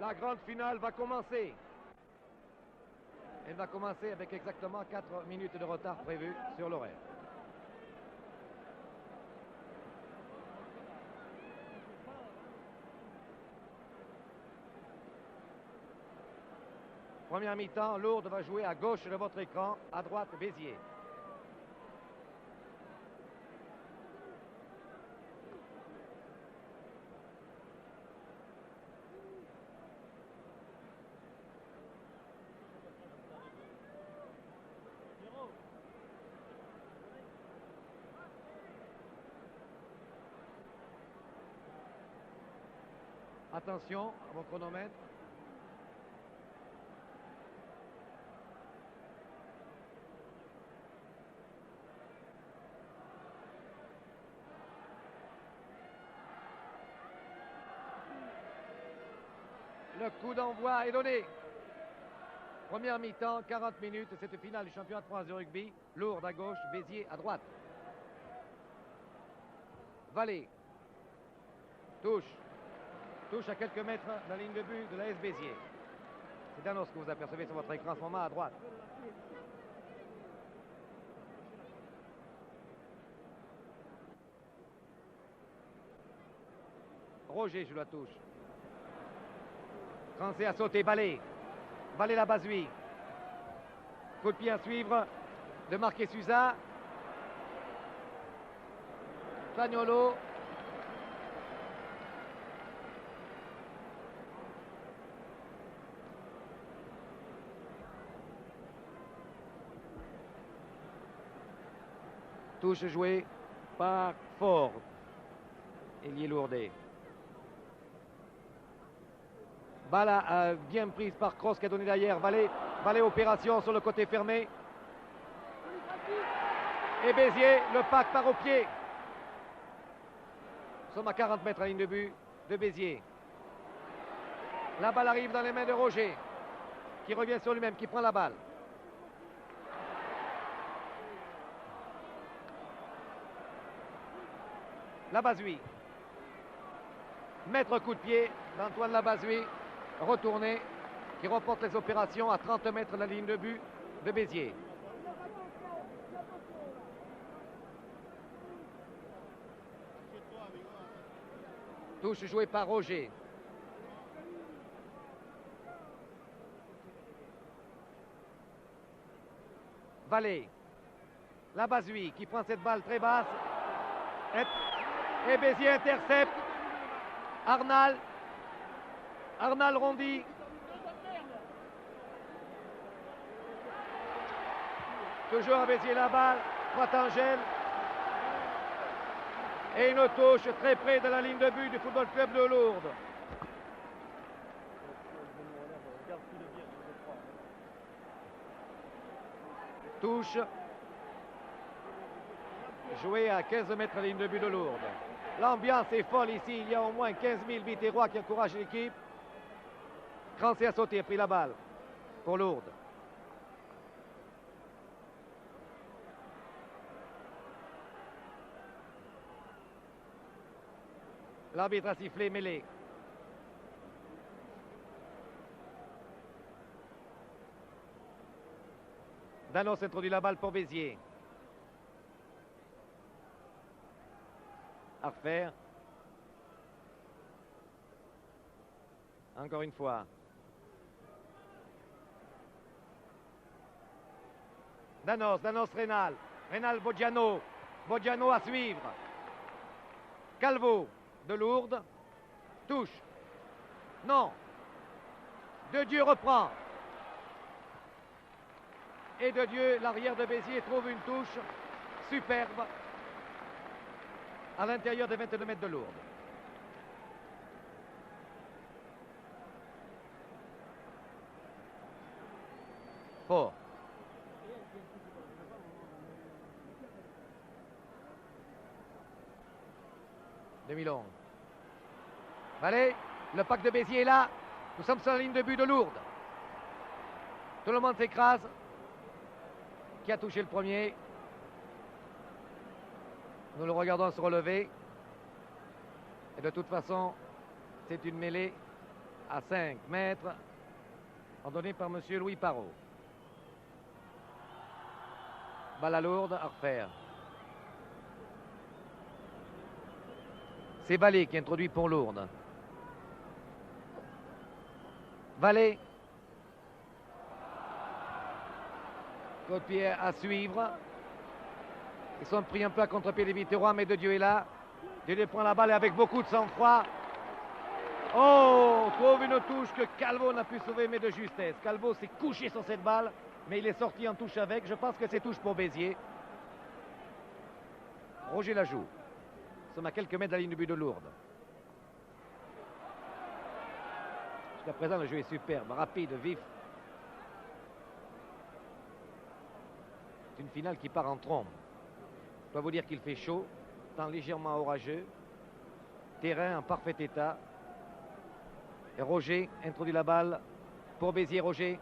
La grande finale va commencer. Elle va commencer avec exactement 4 minutes de retard prévu sur l'horaire. Première mi-temps, Lourdes va jouer à gauche de votre écran, à droite Béziers. Attention à vos chronomètres. Le coup d'envoi est donné. Première mi-temps, 40 minutes, cette finale du championnat de France de rugby. Lourdes à gauche, Béziers à droite. Vallée. Touche. Touche à quelques mètres de la ligne de but de l'AS Béziers. C'est Danos que vous apercevez sur votre écran en ce moment à droite. Roger joue la touche. Français a sauté, Ballet. Ballet la Bazui. Coup de pied à suivre de Marquet Suza. Fagnolo. Touche jouée par Ford. Ailier Lourdais. Balle bien prise par Cross qui a donné derrière. Vallée opération sur le côté fermé. Et Béziers, le pack part au pied. Nous sommes à 40 mètres à la ligne de but de Béziers. La balle arrive dans les mains de Roger, qui revient sur lui-même, qui prend la balle. Labazui. Mettre coup de pied d'Antoine Labazui. Retourné, qui reporte les opérations à 30 mètres de la ligne de but de Béziers. Touche jouée par Roger. Vallée. Labazui qui prend cette balle très basse. Et Béziers intercepte. Arnal Rondy. Toujours à Béziers la balle. Pratangel. Et une touche très près de la ligne de but du Football Club de Lourdes. Touche. Joué à 15 mètres de la ligne de but de Lourdes. L'ambiance est folle ici. Il y a au moins 15 000 Biterrois qui encouragent l'équipe. Crancé a sauté, a pris la balle pour Lourdes. L'arbitre a sifflé mêlée. Danos introduit la balle pour Béziers. À refaire. Encore une fois. Danos Rénal. Rénal Boggiano. Boggiano à suivre. Calvo de Lourdes. Touche. Non. De Dieu reprend. Et de Dieu, l'arrière de Béziers trouve une touche superbe à l'intérieur des 22 mètres de Lourdes. Fort. Demi-longue. Allez, le pack de Béziers est là. Nous sommes sur la ligne de but de Lourdes. Tout le monde s'écrase. Qui a touché le premier? Nous le regardons se relever. Et de toute façon, c'est une mêlée. à 5 mètres, donné par M. Louis Parot. Balle à Lourdes, à refaire. C'est Vallée qui introduit pour Lourdes. Vallée. Coup de pied à suivre. Ils sont pris un peu à contre-pied les Viterrois, mais De Dieu est là. De Dieu prend la balle avec beaucoup de sang-froid. Oh, trouve une touche que Calvo n'a pu sauver, mais de justesse. Calvo s'est couché sur cette balle, mais il est sorti en touche avec. Je pense que c'est touche pour Béziers. Roger la joue. Nous sommes à quelques mètres de la ligne de but de Lourdes. Jusqu'à présent, le jeu est superbe, rapide, vif. C'est une finale qui part en trombe. Je dois vous dire qu'il fait chaud, temps légèrement orageux, terrain en parfait état. Et Roger introduit la balle pour Béziers. Roger,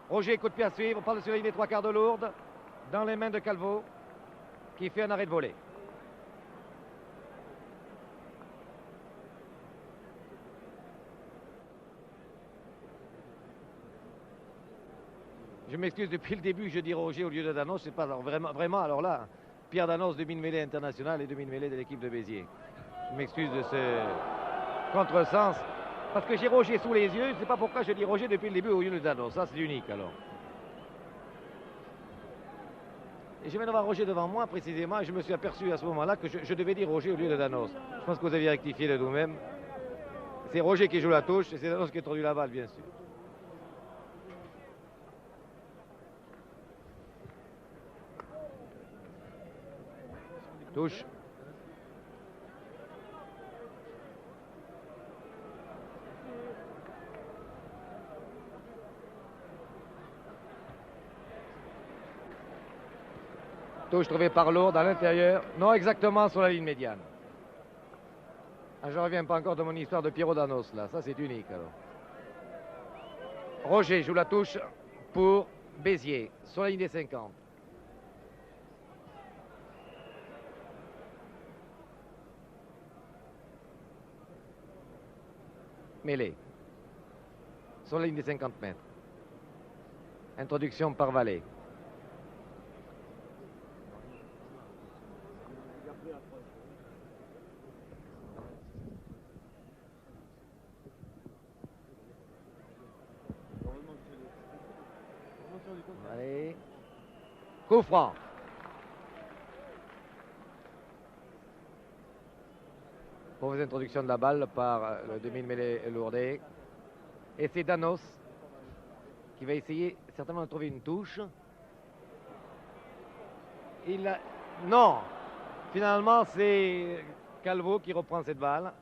coup de pied à suivre, par-dessus la ligne des 3/4 de Lourdes, dans les mains de Calvo, qui fait un arrêt de volée. Je m'excuse, depuis le début, je dis Roger au lieu de Danos. C'est pas vraiment, alors là, Pierre Danos, demi-mêlée international et demi-mêlée de l'équipe de Béziers. Je m'excuse de ce contresens. Parce que j'ai Roger sous les yeux, je ne sais pas pourquoi je dis Roger depuis le début au lieu de Danos. Ça, c'est unique alors. Et je viens d'avoir Roger devant moi précisément et je me suis aperçu à ce moment-là que je devais dire Roger au lieu de Danos. Je pense que vous aviez rectifié de vous-même. C'est Roger qui joue la touche et c'est Danos qui a introduit la balle, bien sûr. Touche. Touche trouvée par Lourdes à l'intérieur. Non, exactement sur la ligne médiane. Ah, je ne reviens pas encore de mon histoire de Pierrot Danos, là. Ça, c'est unique, alors. Roger joue la touche pour Béziers, sur la ligne des 50. Mêlée. Sur la ligne des 50 mètres. Introduction par Vallée. Allez. Coup franc. Mauvaise introduction de la balle par le demi-mêlée lourdais. Et c'est Danos qui va essayer certainement de trouver une touche. Non. Finalement, c'est Calvo qui reprend cette balle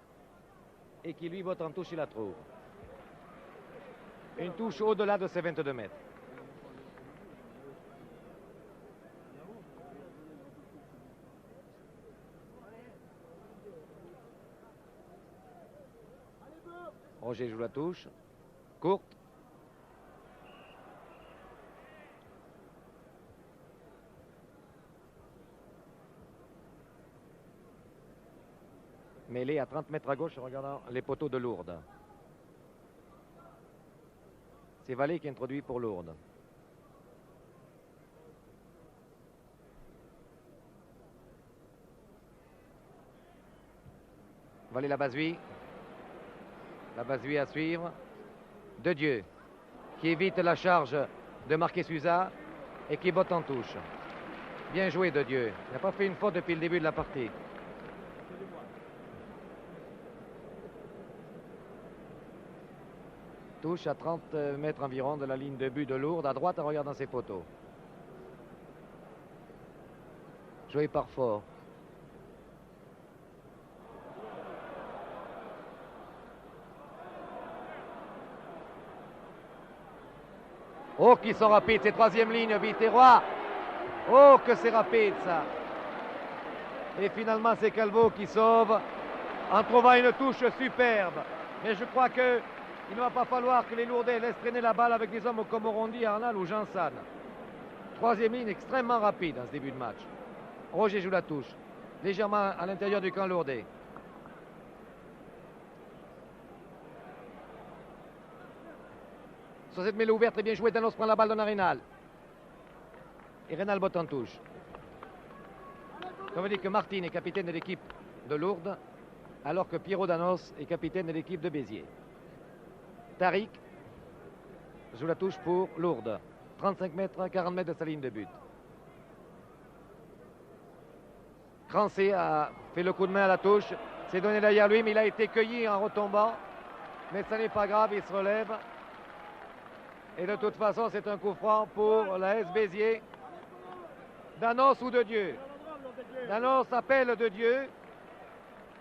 et qui lui botte en touche, il la trouve. Une touche au-delà de ses 22 mètres. Roger joue la touche. Courte. Mêlée à 30 mètres à gauche en regardant les poteaux de Lourdes. C'est Vallée qui introduit pour Lourdes. Vallée la Basui. La Basui à suivre. De Dieu qui évite la charge de Marquet Suza et qui botte en touche. Bien joué De Dieu. Il n'a pas fait une faute depuis le début de la partie. Touche à 30 mètres environ de la ligne de but de Lourdes, à droite en regardant ses poteaux. Joué par Fort. Oh, qui sont rapides, ces troisième lignes, Viterrois. Oh, que c'est rapide, ça. Et finalement, c'est Calvo qui sauve en trouvant une touche superbe. Mais je crois qu'il ne va pas falloir que les Lourdais laissent traîner la balle avec des hommes comme Orondi, Arnal ou Jean San. Troisième ligne extrêmement rapide dans ce début de match. Roger joue la touche, légèrement à l'intérieur du camp lourdais. sur cette mêlée ouverte, très bien joué. Danos prend la balle dans Rénal. Et Rénal botte en touche. Ça veut dire que Martine est capitaine de l'équipe de Lourdes, alors que Pierrot Danos est capitaine de l'équipe de Béziers. Tariq joue la touche pour Lourdes. 35 mètres, 40 mètres de sa ligne de but. Crancé a fait le coup de main à la touche. C'est donné derrière lui, mais il a été cueilli en retombant. Mais ça n'est pas grave, il se relève. Et de toute façon, c'est un coup franc pour la S Béziers. Danos ou de Dieu? Danos appelle de Dieu.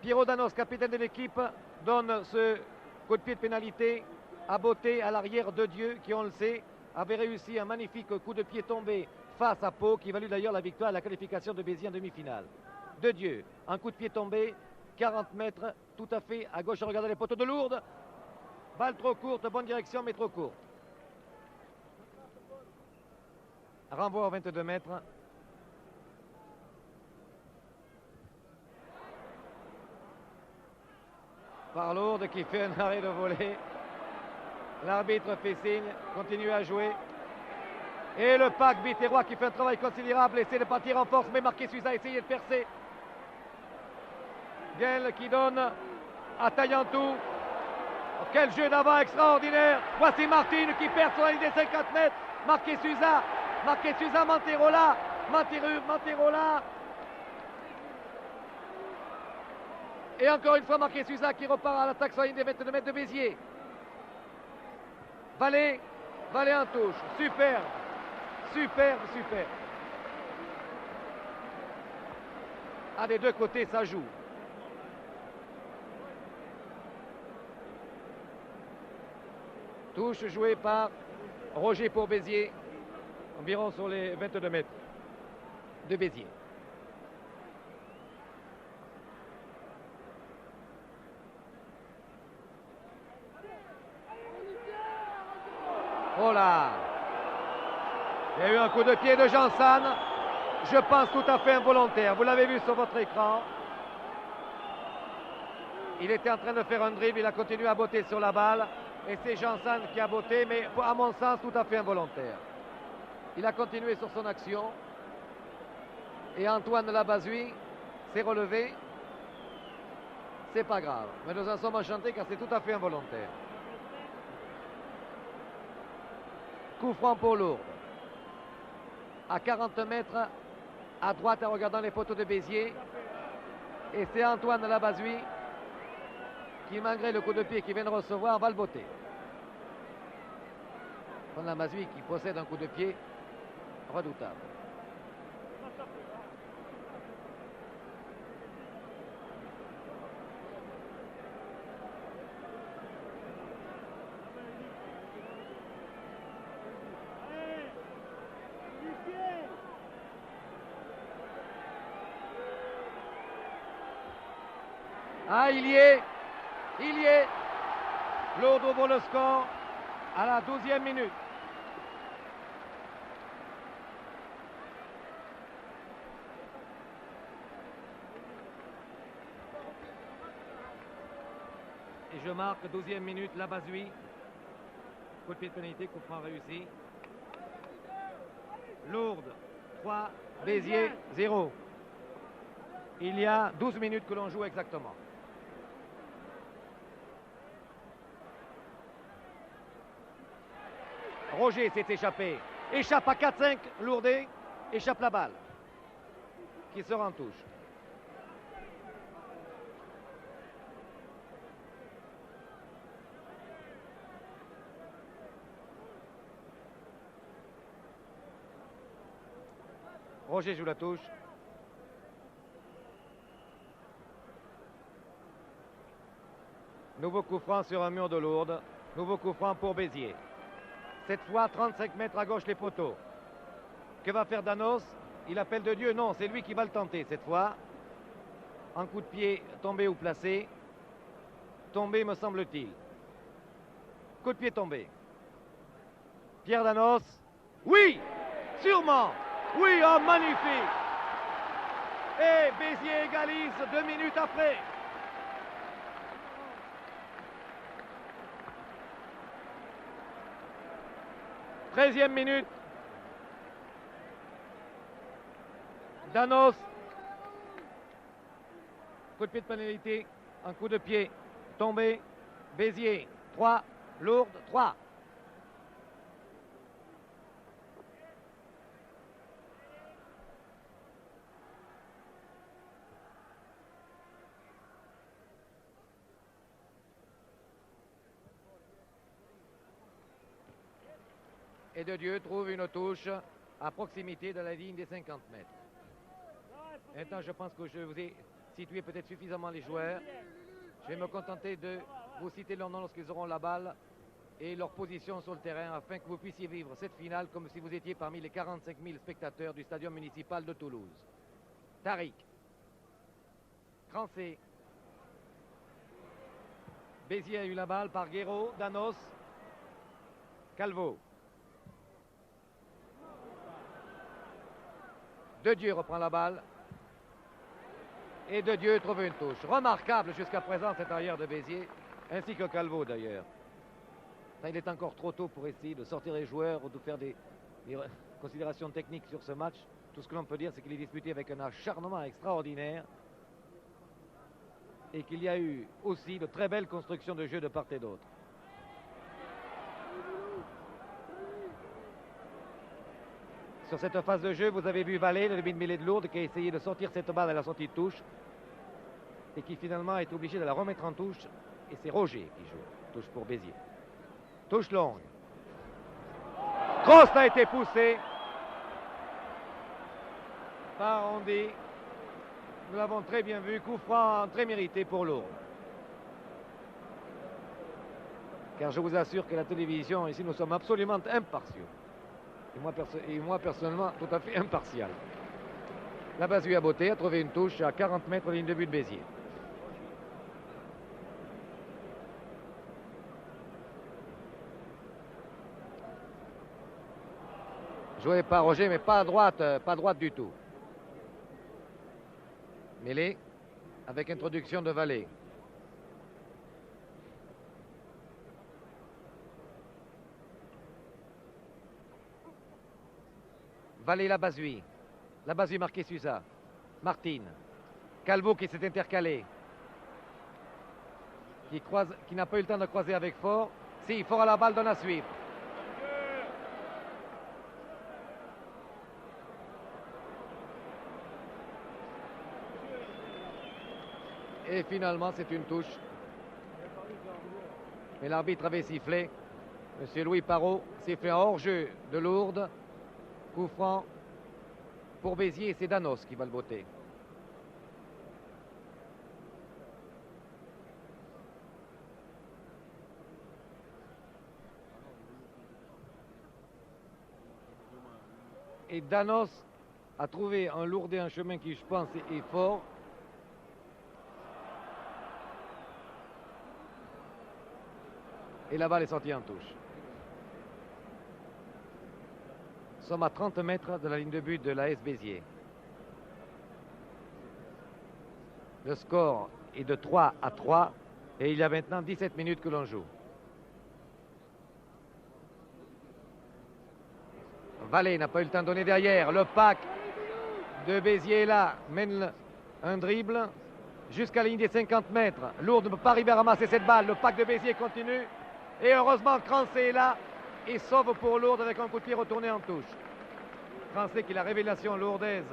Pierrot Danos, capitaine de l'équipe, donne ce coup de pied de pénalité à Beauté, à l'arrière de Dieu, qui, on le sait, avait réussi un magnifique coup de pied tombé face à Pau, qui valut d'ailleurs la victoire à la qualification de Béziers en demi-finale. De Dieu, un coup de pied tombé, 40 mètres, tout à fait à gauche, regardez les poteaux de Lourdes. Balle trop courte, bonne direction, mais trop courte. Renvoi aux 22 mètres. Par Lourdes qui fait un arrêt de volée. L'arbitre fait signe, continue à jouer. Et le pack Biterrois qui fait un travail considérable, essaie de partir en force, mais Marquet Suza a essayé de percer. Guel qui donne à Taillantou. Oh, quel jeu d'avant extraordinaire. Voici Martine qui perd sur la ligne des 50 mètres. Marquet Suza, Manterola. Et encore une fois Marquet Suza qui repart à l'attaque sur la ligne des 22 mètres de Béziers. Vallée en touche. Superbe. Ah, des deux côtés, ça joue. Touche jouée par Roger pour Béziers, environ sur les 22 mètres de Béziers. Oh là! Il y a eu un coup de pied de Jansan, je pense tout à fait involontaire. Vous l'avez vu sur votre écran. Il était en train de faire un dribble, il a continué à botter sur la balle. Et c'est Jansan qui a botté, mais à mon sens, tout à fait involontaire. Il a continué sur son action. Et Antoine Labazui s'est relevé. C'est pas grave. Mais nous en sommes enchantés car c'est tout à fait involontaire. Coup franc pour Lourdes. À 40 mètres, à droite, en regardant les poteaux de Béziers. Et c'est Antoine Labazui qui, malgré le coup de pied qu'il vient de recevoir, va le botter. Antoine Labazui qui possède un coup de pied redoutable. Ah, il y est. Lourdes ouvre le score à la 12e minute. Et je marque 12e minute, Labazui. Coup de pied de pénalité, coup franc réussi. Lourdes 3, Béziers 0. Il y a 12 minutes que l'on joue exactement. Roger s'est échappé. Échappe à 4-5, Lourdes. Échappe la balle. Qui sort en touche. Roger joue la touche. Nouveau coup franc sur un mur de Lourdes. Nouveau coup franc pour Béziers. Cette fois, 35 mètres à gauche les poteaux. Que va faire Danos? Il appelle de Dieu? Non, c'est lui qui va le tenter cette fois. Un coup de pied tombé ou placé. Tombé, me semble-t-il. Coup de pied tombé. Pierre Danos. Oui, sûrement. Oui, oh, magnifique. Et Béziers égalise 2 minutes après. 13e minute. Danos. Coup de pied de pénalité. Un coup de pied. Tombé. Béziers. 3. Lourdes. 3. Et de Dieu trouve une touche à proximité de la ligne des 50 mètres. Maintenant, je pense que je vous ai situé peut-être suffisamment les joueurs. Je vais me contenter de vous citer leur nom lorsqu'ils auront la balle et leur position sur le terrain afin que vous puissiez vivre cette finale comme si vous étiez parmi les 45 000 spectateurs du stadium municipal de Toulouse. Tariq. Crancé. Béziers a eu la balle par Guéraud, Danos, Calvo. De Dieu reprend la balle. Et De Dieu trouve une touche. Remarquable jusqu'à présent cet arrière de Béziers, ainsi que Calvo d'ailleurs. Il est encore trop tôt pour essayer de sortir les joueurs ou de faire des considérations techniques sur ce match. Tout ce que l'on peut dire, c'est qu'il est disputé avec un acharnement extraordinaire et qu'il y a eu aussi de très belles constructions de jeu de part et d'autre. Sur cette phase de jeu, vous avez vu Vallée, le demi-de-mêlée de Lourdes, qui a essayé de sortir cette balle à la sortie de touche et qui finalement est obligé de la remettre en touche. Et c'est Roger qui joue. Touche pour Béziers. Touche longue. Cross a été poussé par Andy. Nous l'avons très bien vu. Coup franc très mérité pour Lourdes. Car je vous assure que la télévision, ici, nous sommes absolument impartiaux. Et moi, personnellement, tout à fait impartial. La Basue à Beauté a trouvé une touche à 40 mètres de ligne de but de Béziers. Joué par Roger, mais pas à droite du tout. Mêlée avec introduction de Vallée. Vallée la Basue. La Basue marquée Susa. Martine. Calvo qui s'est intercalé. Qui n'a pas eu le temps de croiser avec Fort. Si, Fort à la balle donne à suivre. Et finalement, c'est une touche. Mais l'arbitre avait sifflé. Monsieur Louis Parot sifflé en hors-jeu de Lourdes. Coup franc pour Béziers, c'est Danos qui va le botter. Et Danos a trouvé un Lourdais, un chemin qui, je pense, est fort. Et la balle est sortie en touche. Nous sommes à 30 mètres de la ligne de but de l'AS Béziers. Le score est de 3-3 et il y a maintenant 17 minutes que l'on joue. Vallée n'a pas eu le temps de donner derrière. Le pack de Béziers est là, mène un dribble jusqu'à la ligne des 50 mètres. Lourdes ne peut pas arriver à ramasser cette balle. Le pack de Béziers continue. Et heureusement, Crancé est là et sauve pour Lourdes avec un coup de pied retourné en touche. Crancé qui est la révélation lourdaise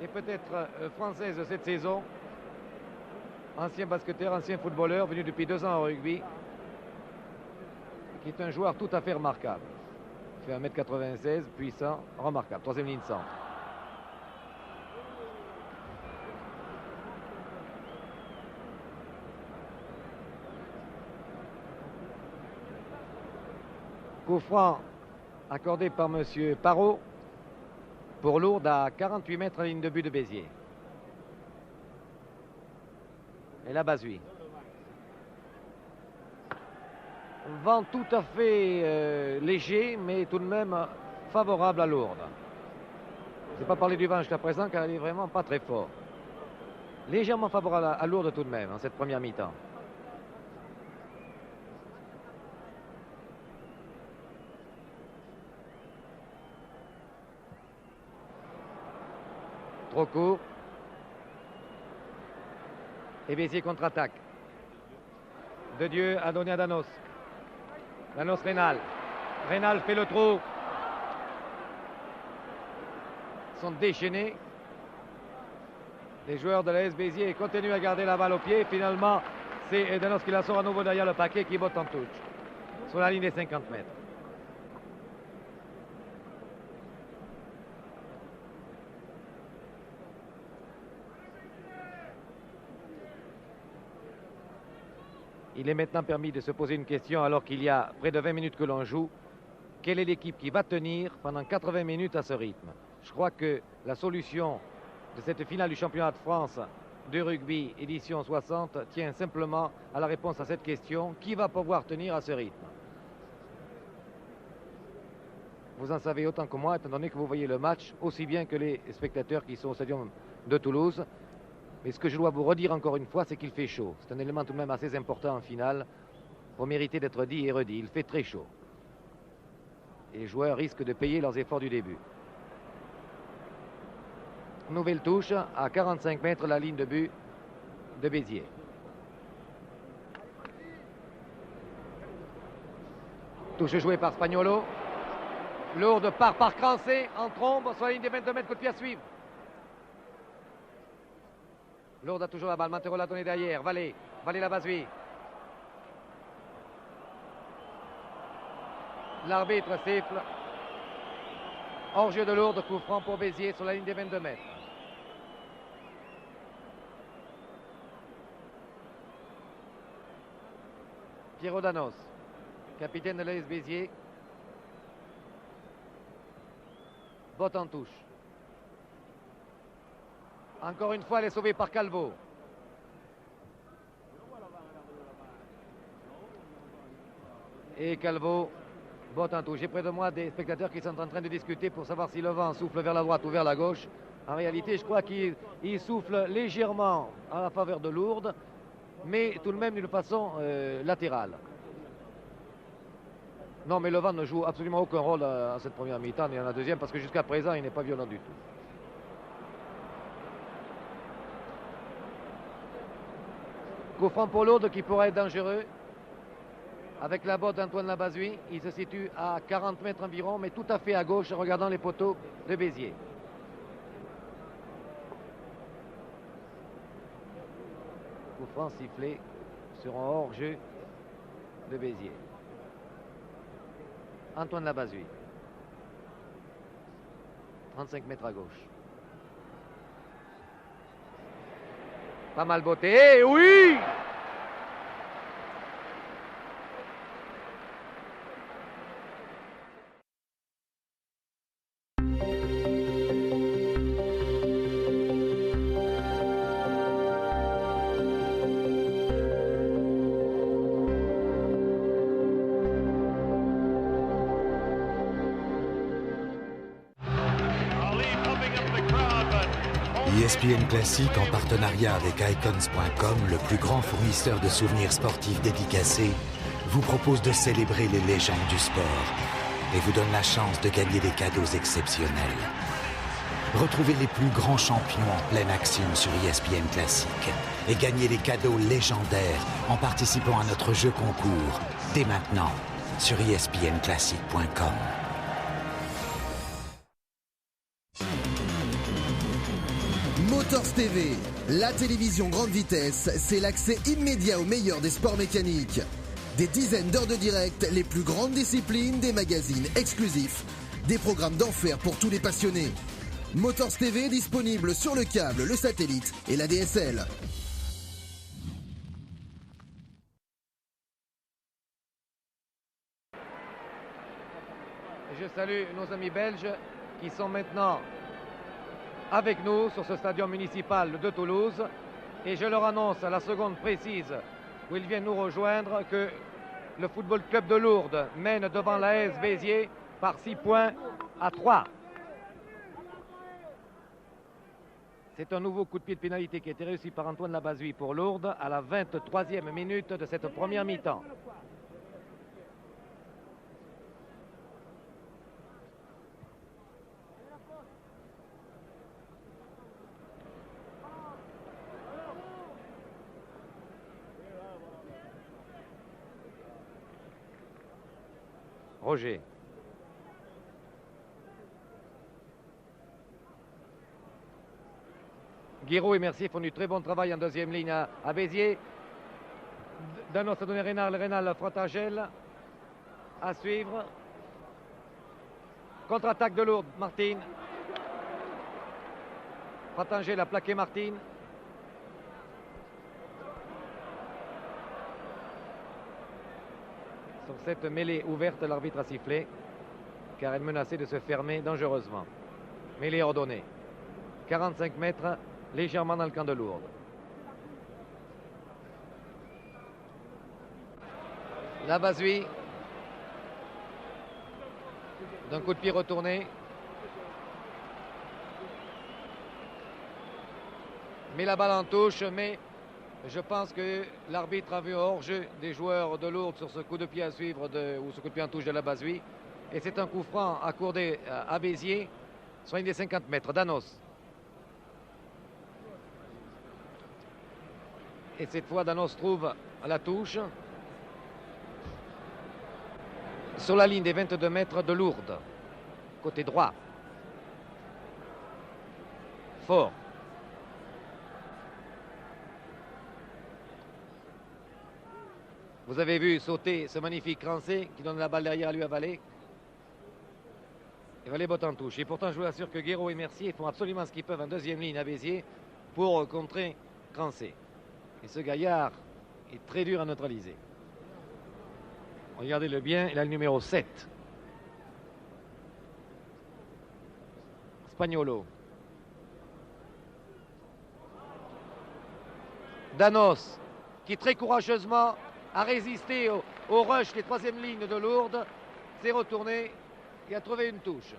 et peut-être française de cette saison. Ancien basketteur, ancien footballeur, venu depuis 2 ans au rugby. Qui est un joueur tout à fait remarquable. Il fait 1m96, puissant, remarquable. 3e ligne de centre. Coup franc accordé par M. Parot pour Lourdes à 48 mètres à la ligne de but de Béziers. Et la Basue. Vent tout à fait léger, mais tout de même favorable à Lourdes. Je n'ai pas parlé du vent jusqu'à présent, car il est vraiment pas très fort. Légèrement favorable à Lourdes tout de même, en cette première mi-temps. Trop court. Et Béziers contre-attaque. De Dieu a donné à Danos. Danos Rénal. Rénal fait le trou. Ils sont déchaînés. Les joueurs de l'AS Béziers continuent à garder la balle au pied. Finalement, c'est Danos qui la sort à nouveau derrière le paquet qui botte en touche. Sur la ligne des 50 mètres. Il est maintenant permis de se poser une question alors qu'il y a près de 20 minutes que l'on joue. Quelle est l'équipe qui va tenir pendant 80 minutes à ce rythme? Je crois que la solution de cette finale du championnat de France de rugby édition 60 tient simplement à la réponse à cette question. Qui va pouvoir tenir à ce rythme? Vous en savez autant que moi, étant donné que vous voyez le match aussi bien que les spectateurs qui sont au stadium de Toulouse. Mais ce que je dois vous redire encore une fois, c'est qu'il fait chaud. C'est un élément tout de même assez important en finale pour mériter d'être dit et redit. Il fait très chaud. Et les joueurs risquent de payer leurs efforts du début. Nouvelle touche à 45 mètres la ligne de but de Béziers. Touche jouée par Spagnolo. Lourde part par Crancé en trombe sur la ligne des 22 mètres, coup de pied à suivre. Lourde a toujours la balle, Mantero l'a donné derrière. Vallée la Basui. L'arbitre siffle. Hors-jeu de Lourde, coup franc pour Béziers sur la ligne des 22 mètres. Pierrot Danos, capitaine de l'AS Béziers. Botte en touche. Encore une fois, elle est sauvée par Calvo. Et Calvo botte en touche. J'ai près de moi des spectateurs qui sont en train de discuter pour savoir si le vent souffle vers la droite ou vers la gauche. En réalité, je crois qu'il souffle légèrement en la faveur de Lourdes, mais tout de même d'une façon latérale. Non, mais le vent ne joue absolument aucun rôle à cette première mi-temps ni en la deuxième, parce que jusqu'à présent, il n'est pas violent du tout. Coup franc pour Lourdes qui pourrait être dangereux. Avec la botte d'Antoine Labazui, il se situe à 40 mètres environ, mais tout à fait à gauche, en regardant les poteaux de Béziers. Coup franc sifflé sur un hors-jeu de Béziers. Antoine Labazui. 35 mètres à gauche. Pas mal botté. Oui! ESPN Classique, en partenariat avec Icons.com, le plus grand fournisseur de souvenirs sportifs dédicacés, vous propose de célébrer les légendes du sport et vous donne la chance de gagner des cadeaux exceptionnels. Retrouvez les plus grands champions en pleine action sur ESPN Classique et gagnez des cadeaux légendaires en participant à notre jeu concours dès maintenant sur ESPNClassique.com. Motors TV, la télévision grande vitesse, c'est l'accès immédiat au meilleur des sports mécaniques. Des dizaines d'heures de direct, les plus grandes disciplines, des magazines exclusifs, des programmes d'enfer pour tous les passionnés. Motors TV disponible sur le câble, le satellite et la DSL. Je salue nos amis belges qui sont maintenant avec nous sur ce stadium municipal de Toulouse et je leur annonce à la seconde précise où ils viennent nous rejoindre que le Football Club de Lourdes mène devant l'AS Béziers par 6 points à 3. C'est un nouveau coup de pied de pénalité qui a été réussi par Antoine Labazui pour Lourdes à la 23e minute de cette première mi-temps. Roger. Guiraud et Mercier font du très bon travail en deuxième ligne à Béziers. Danos a donné Rénal, Rénal Frontagel à suivre. Contre-attaque de Lourdes, Martine. Frontagel a plaqué Martine. Sur cette mêlée ouverte, l'arbitre a sifflé car elle menaçait de se fermer dangereusement. Mêlée ordonnée. 45 mètres, légèrement dans le camp de Lourdes. La Bazui. D'un coup de pied retourné. Mais la balle en touche, mais je pense que l'arbitre a vu hors-jeu des joueurs de Lourdes sur ce coup de pied à suivre ou ce coup de pied en touche de la Bazui. Et c'est un coup franc accordé à Béziers sur une des 50 mètres. Danos. Et cette fois, Danos trouve la touche sur la ligne des 22 mètres de Lourdes, côté droit. Fort. Vous avez vu sauter ce magnifique Crancé qui donne la balle derrière à lui à Vallée. Et Vallée botte en touche. Et pourtant, je vous assure que Guiraud et Mercier font absolument ce qu'ils peuvent en deuxième ligne à Béziers pour contrer Crancé. Et ce gaillard est très dur à neutraliser. Regardez-le bien, il a le numéro 7. Spagnolo. Danos, qui très courageusement a résisté au rush des troisième lignes de Lourdes, s'est retourné et a trouvé une touche.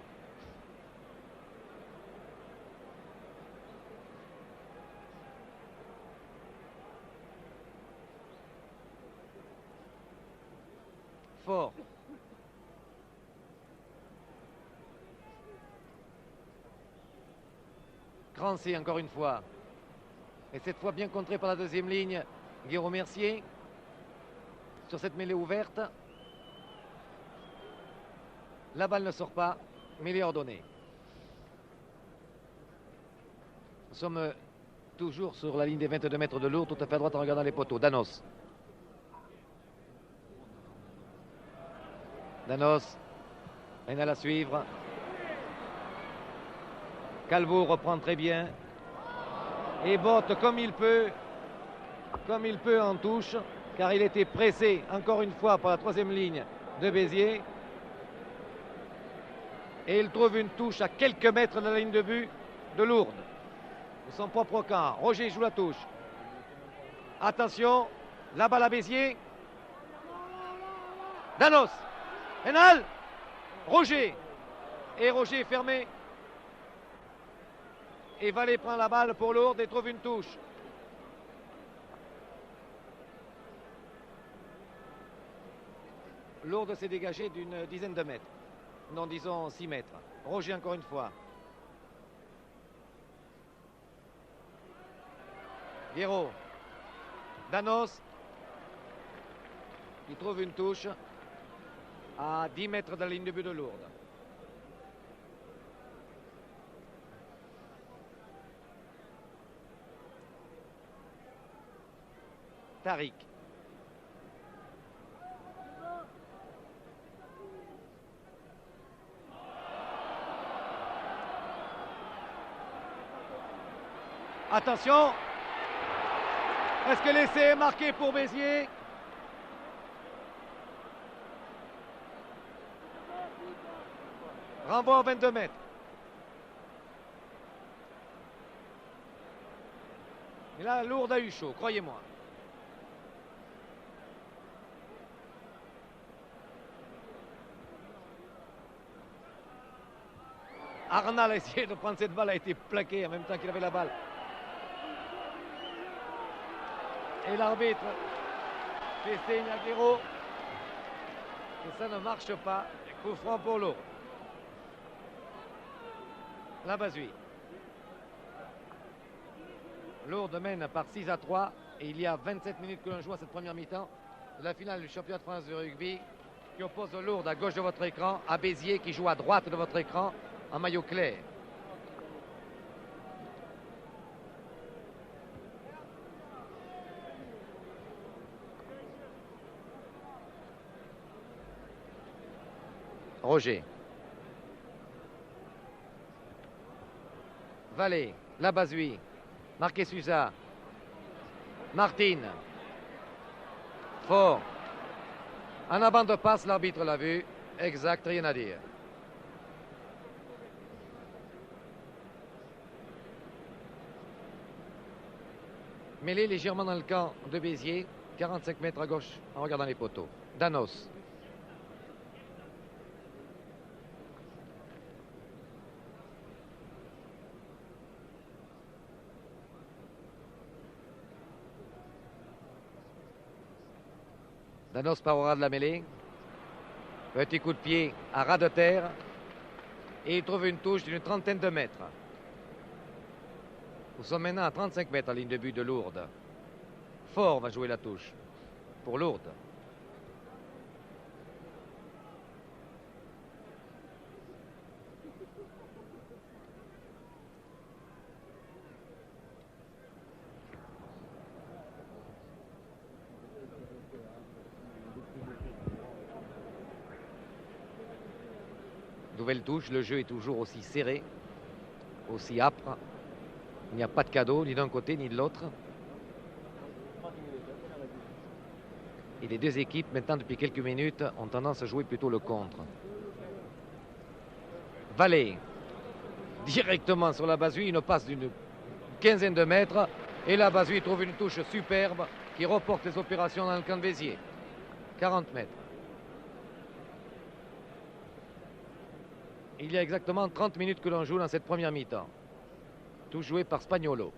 Fort. Crancé encore une fois. Et cette fois bien contré par la deuxième ligne, Guiraud Mercier. Sur cette mêlée ouverte. La balle ne sort pas, mêlée ordonnée. Nous sommes toujours sur la ligne des 22 mètres de Lourdes, tout à fait à droite en regardant les poteaux. Danos. Danos. Rénal à suivre. Calvo reprend très bien. Et botte comme il peut en touche, car il était pressé encore une fois par la troisième ligne de Béziers. Et il trouve une touche à quelques mètres de la ligne de but de Lourdes. De son propre camp. Roger joue la touche. Attention, la balle à Béziers. Danos. Rénal. Roger. Et Roger est fermé. Et Vallée prend la balle pour Lourdes et trouve une touche. Lourdes s'est dégagé d'une dizaine de mètres. Non, disons 6 mètres. Roger encore une fois. Guiraud. Danos. Il trouve une touche à 10 mètres de la ligne de but de Lourdes. Tariq. Attention. Est-ce que l'essai est marqué pour Béziers? Renvoi aux 22 mètres. Et là, Lourdes a eu chaud, croyez-moi. Arnal a essayé de prendre cette balle, a été plaqué en même temps qu'il avait la balle. Et l'arbitre fait signe à Guiraud que ça ne marche pas. Coup franc pour Lourdes. La Bazui. Lourdes mène par 6-3 et il y a 27 minutes que l'on joue à cette première mi-temps de la finale du championnat de France de rugby qui oppose Lourdes à gauche de votre écran à Béziers qui joue à droite de votre écran en maillot clair. Roger. Vallée, Labazui, Marquez Suza, Martine, Fort. En avant de passe, l'arbitre l'a vu. Exact, rien à dire. Mêlé légèrement dans le camp de Béziers, 45 mètres à gauche en regardant les poteaux. Danos. Danos par au ras de la mêlée. Petit coup de pied à ras de terre. Et il trouve une touche d'une trentaine de mètres. Nous sommes maintenant à 35 mètres en ligne de but de Lourdes. Fort va jouer la touche pour Lourdes. Nouvelle touche, le jeu est toujours aussi serré, aussi âpre. Il n'y a pas de cadeau, ni d'un côté, ni de l'autre. Et les deux équipes, maintenant, depuis quelques minutes, ont tendance à jouer plutôt le contre. Vallée, directement sur la Bazui, une passe d'une quinzaine de mètres. Et la Bazui trouve une touche superbe qui reporte les opérations dans le camp de Béziers. 40 mètres. Il y a exactement 30 minutes que l'on joue dans cette première mi-temps. Tout joué par Spagnolo.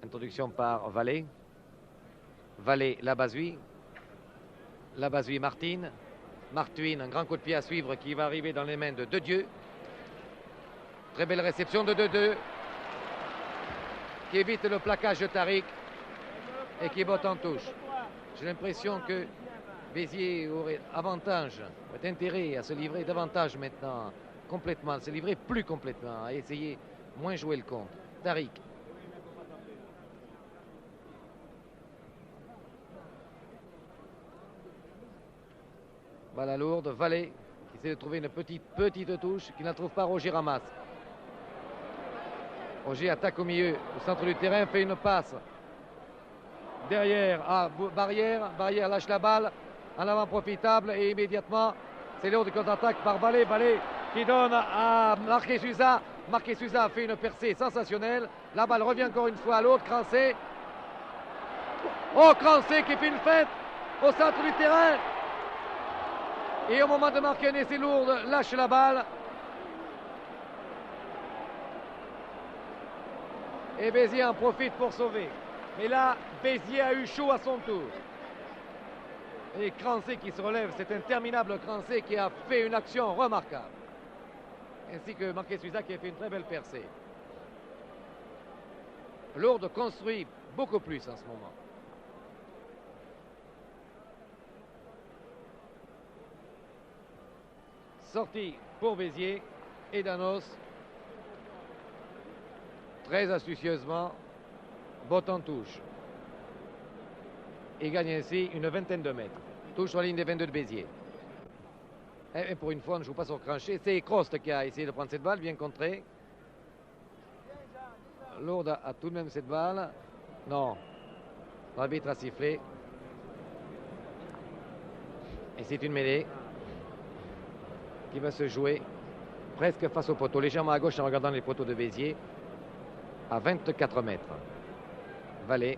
Introduction par Vallée. Vallée, Labazui. Labazui, Martine. Martine, un grand coup de pied à suivre qui va arriver dans les mains de Dedieu. Très belle réception de 2-2 qui évite le plaquage de Tariq et qui botte en touche. J'ai l'impression que Béziers aurait avantage, aurait intérêt à se livrer davantage maintenant, complètement, à se livrer plus complètement, à essayer moins jouer le contre. Tariq. Voilà Lourdes, Vallée qui essaie de trouver une petite touche qui ne trouve pas. Roger ramasse. Roger attaque au milieu, au centre du terrain, fait une passe. Derrière, à Barrière. Barrière lâche la balle. En avant profitable et immédiatement, c'est Lourdes qui contre-attaque par Vallée. Vallée qui donne à Marquez Suza. Marquez Suza a fait une percée sensationnelle. La balle revient encore une fois à l'autre. Crancé. Oh, Crancé qui fait une fête au centre du terrain. Et au moment de marquer un essai, Lourdes lâche la balle. Et Béziers en profite pour sauver. Mais là, Béziers a eu chaud à son tour. Et Crancé qui se relève, c'est interminable Crancé qui a fait une action remarquable. Ainsi que Marquez Suza qui a fait une très belle percée. Lourdes construit beaucoup plus en ce moment. Sortie pour Béziers et Danos. Très astucieusement, botte en touche. Et gagne ainsi une vingtaine de mètres. Touche sur la ligne des 22 de Béziers. Et pour une fois, on ne joue pas sur Cranchet. C'est Crost qui a essayé de prendre cette balle, bien contré. Lourdes a tout de même cette balle. Non. L'arbitre a sifflé. Et c'est une mêlée qui va se jouer presque face au poteau, légèrement à gauche en regardant les poteaux de Béziers, à 24 mètres. Vallée.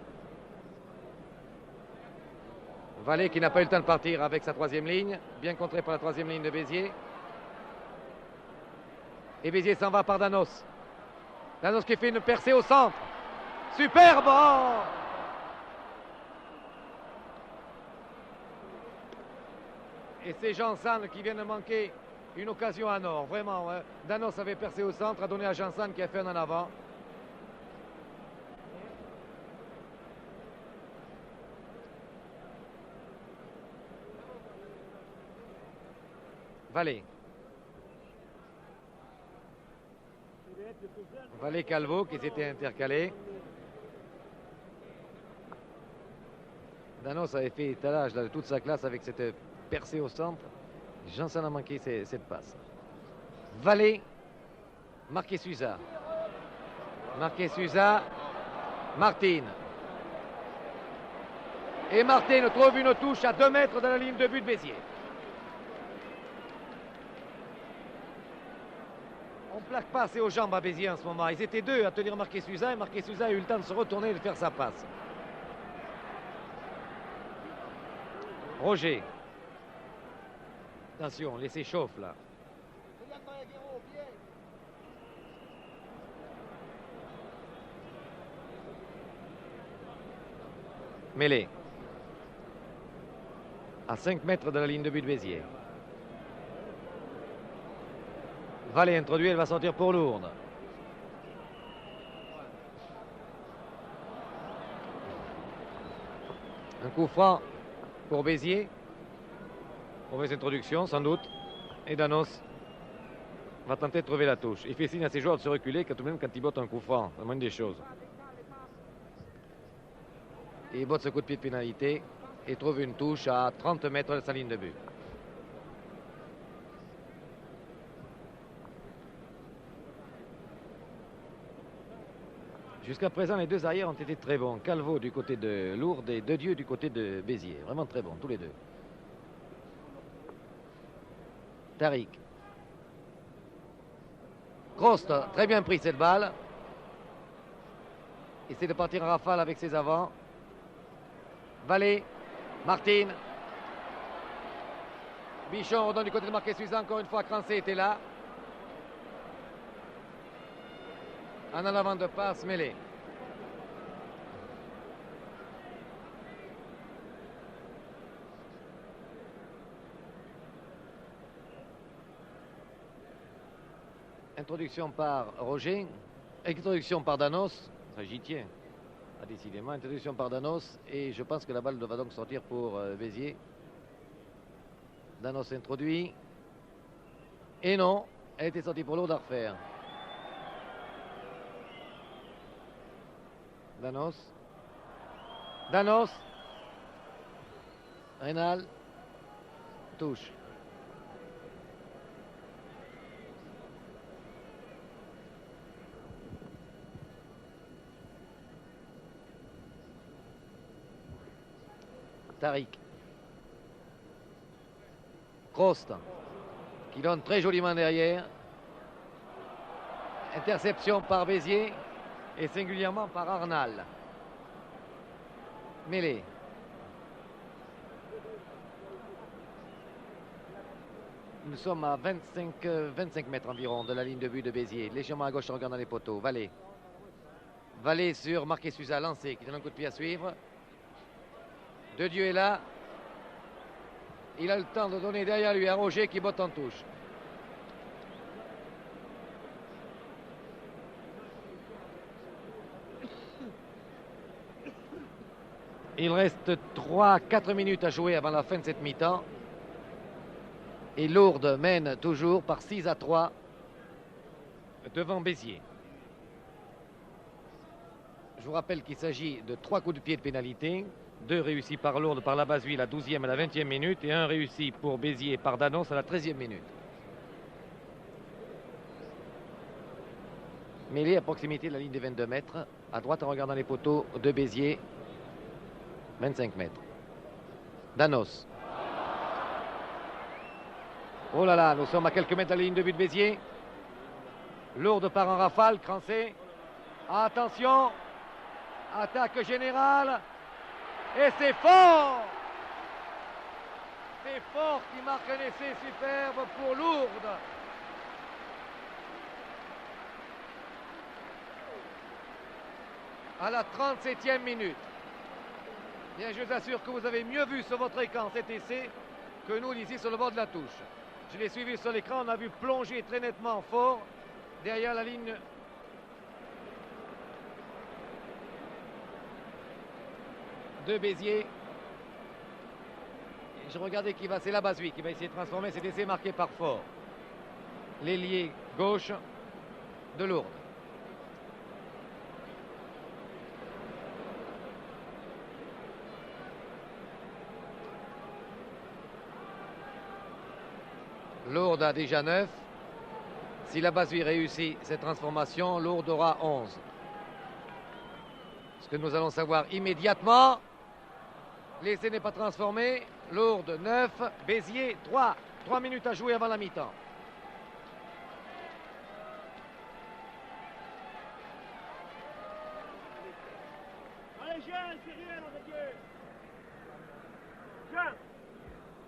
Vallée qui n'a pas eu le temps de partir avec sa troisième ligne, bien contré par la troisième ligne de Béziers. Et Béziers s'en va par Danos. Danos qui fait une percée au centre. Superbe! Oh, et c'est Jean Sanne qui vient de manquer une occasion en or, vraiment. Hein. Danos avait percé au centre, a donné à Janssen qui a fait un en avant. Vallée. Vallée Calvo qui s'était intercalé. Danos avait fait étalage de toute sa classe avec cette percée au centre. Janssen a manqué cette passe. Vallée, Marquez Suza. Marquez Suza, Martin. Et Martin trouve une touche à 2 mètres de la ligne de but de Béziers. On ne plaque pas assez aux jambes à Béziers en ce moment. Ils étaient 2 à tenir Marquez Suza et Marquez Suza a eu le temps de se retourner et de faire sa passe. Roger. Attention, laissez chauffe là. Mêlée. À 5 mètres de la ligne de but de Béziers. Vallée introduit, elle va sortir pour Lourdes. Un coup franc pour Béziers. Mauvaise introduction, sans doute. Et Danos va tenter de trouver la touche. Il fait signe à ses joueurs de se reculer, tout de même quand il botte un coup franc. C'est la moindre des choses. Et il botte ce coup de pied de pénalité et trouve une touche à 30 mètres de sa ligne de but. Jusqu'à présent, les 2 arrières ont été très bons. Calvo du côté de Lourdes et Dedieu du côté de Béziers. Vraiment très bons, tous les 2. Tariq. Crost, très bien pris cette balle. Essaie de partir en rafale avec ses avants. Vallée, Martin. Bichon redonne du côté de Marquez Suza. Encore une fois, Crancé était là. En avant de passe, mêlée. Introduction par Roger. Introduction par Danos. Ça, j'y tiens. Ah, décidément, introduction par Danos. Et je pense que la balle va donc sortir pour Béziers. Danos introduit. Et non, elle était sortie pour Lourdes à refaire. Danos. Danos. Rénal. Touche. Tariq. Crost. Qui donne très joliment derrière. Interception par Béziers. Et singulièrement par Arnal. Mêlée. Nous sommes à 25 mètres environ de la ligne de but de Béziers. Légèrement à gauche en regardant les poteaux. Vallée. Vallée sur Marquez Suza lancé qui donne un coup de pied à suivre. Dedieu est là. Il a le temps de donner derrière lui à Roger qui botte en touche. Il reste 3-4 minutes à jouer avant la fin de cette mi-temps. Et Lourdes mène toujours par 6-3 devant Béziers. Je vous rappelle qu'il s'agit de 3 coups de pied de pénalité. 2 réussis par Lourdes par la Basui à la 12e et la 20e minute. Et 1 réussi pour Béziers par Danos à la 13e minute. Mêlée à proximité de la ligne des 22 mètres. À droite en regardant les poteaux de Béziers. 25 mètres. Danos. Oh là là, nous sommes à quelques mètres de la ligne de but de Béziers. Lourdes part en rafale, Crancé. Attention. Attaque générale. Et c'est fort. C'est fort qui marque un essai superbe pour Lourdes. À la 37e minute. Bien, je vous assure que vous avez mieux vu sur votre écran cet essai que nous ici sur le bord de la touche. Je l'ai suivi sur l'écran, on a vu plonger très nettement fort derrière la ligne de Béziers. Et je regardais qui va, c'est la Basui qui va essayer de transformer cet essai marqué par Fort. L'ailier gauche de Lourdes. Lourdes a déjà 9. Si la Basui réussit cette transformation, Lourdes aura 11. Ce que nous allons savoir immédiatement. L'essai n'est pas transformé. Lourdes 9, Béziers 3. 3 minutes à jouer avant la mi-temps. Allez, jeune, sérieux, avec eux. Jeune.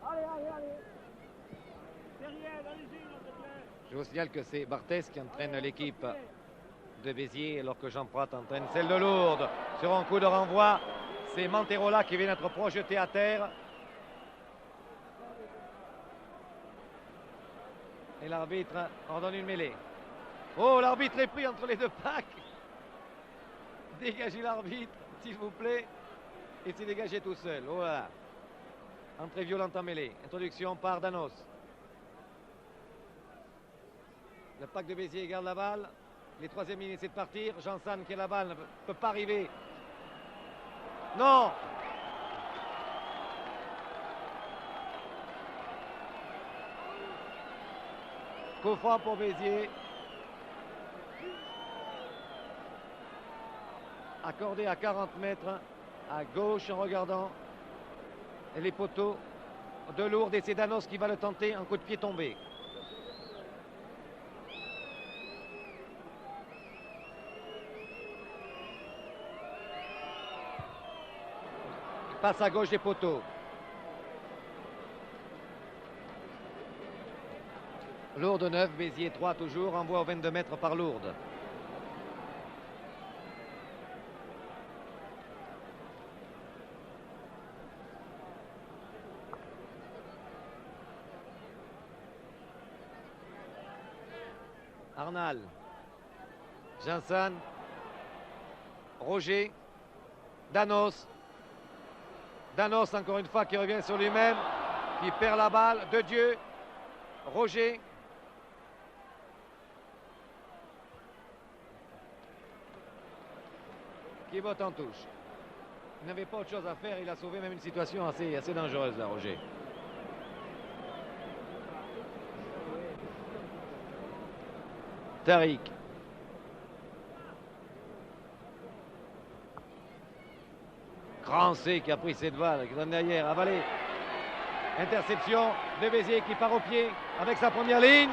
Allez. Sérieux, allez-y, Je vous signale que c'est Barthès qui entraîne l'équipe de Béziers, alors que Jean Prat entraîne celle de Lourdes. Sur un coup de renvoi, c'est Manterola qui vient d'être projeté à terre. Et l'arbitre ordonne une mêlée. Oh, l'arbitre est pris entre les deux packs. Dégagez l'arbitre, s'il vous plaît. Et s'est dégagé tout seul. Voilà. Entrée violente en mêlée. Introduction par Danos. Le pack de Béziers garde la balle. Les troisième minutes essaient de partir. Janssen qui a la balle ne peut pas arriver. Non. Coup franc pour Béziers. Accordé à 40 mètres à gauche en regardant les poteaux de Lourdes. Et c'est Danos qui va le tenter. Un coup de pied tombé. Passe à gauche des poteaux. Lourdes 9, Béziers 3 toujours. Envoi aux 22 mètres par Lourdes. Arnal. Janssen. Roger. Danos. Danos encore une fois qui revient sur lui-même, qui perd la balle. De Dieu, Roger. Qui botte en touche. Il n'avait pas autre chose à faire, il a sauvé même une situation assez dangereuse là, Roger. Tariq. Grand C qui a pris cette balle, qui donne derrière, avalé. Interception de Béziers qui part au pied avec sa première ligne.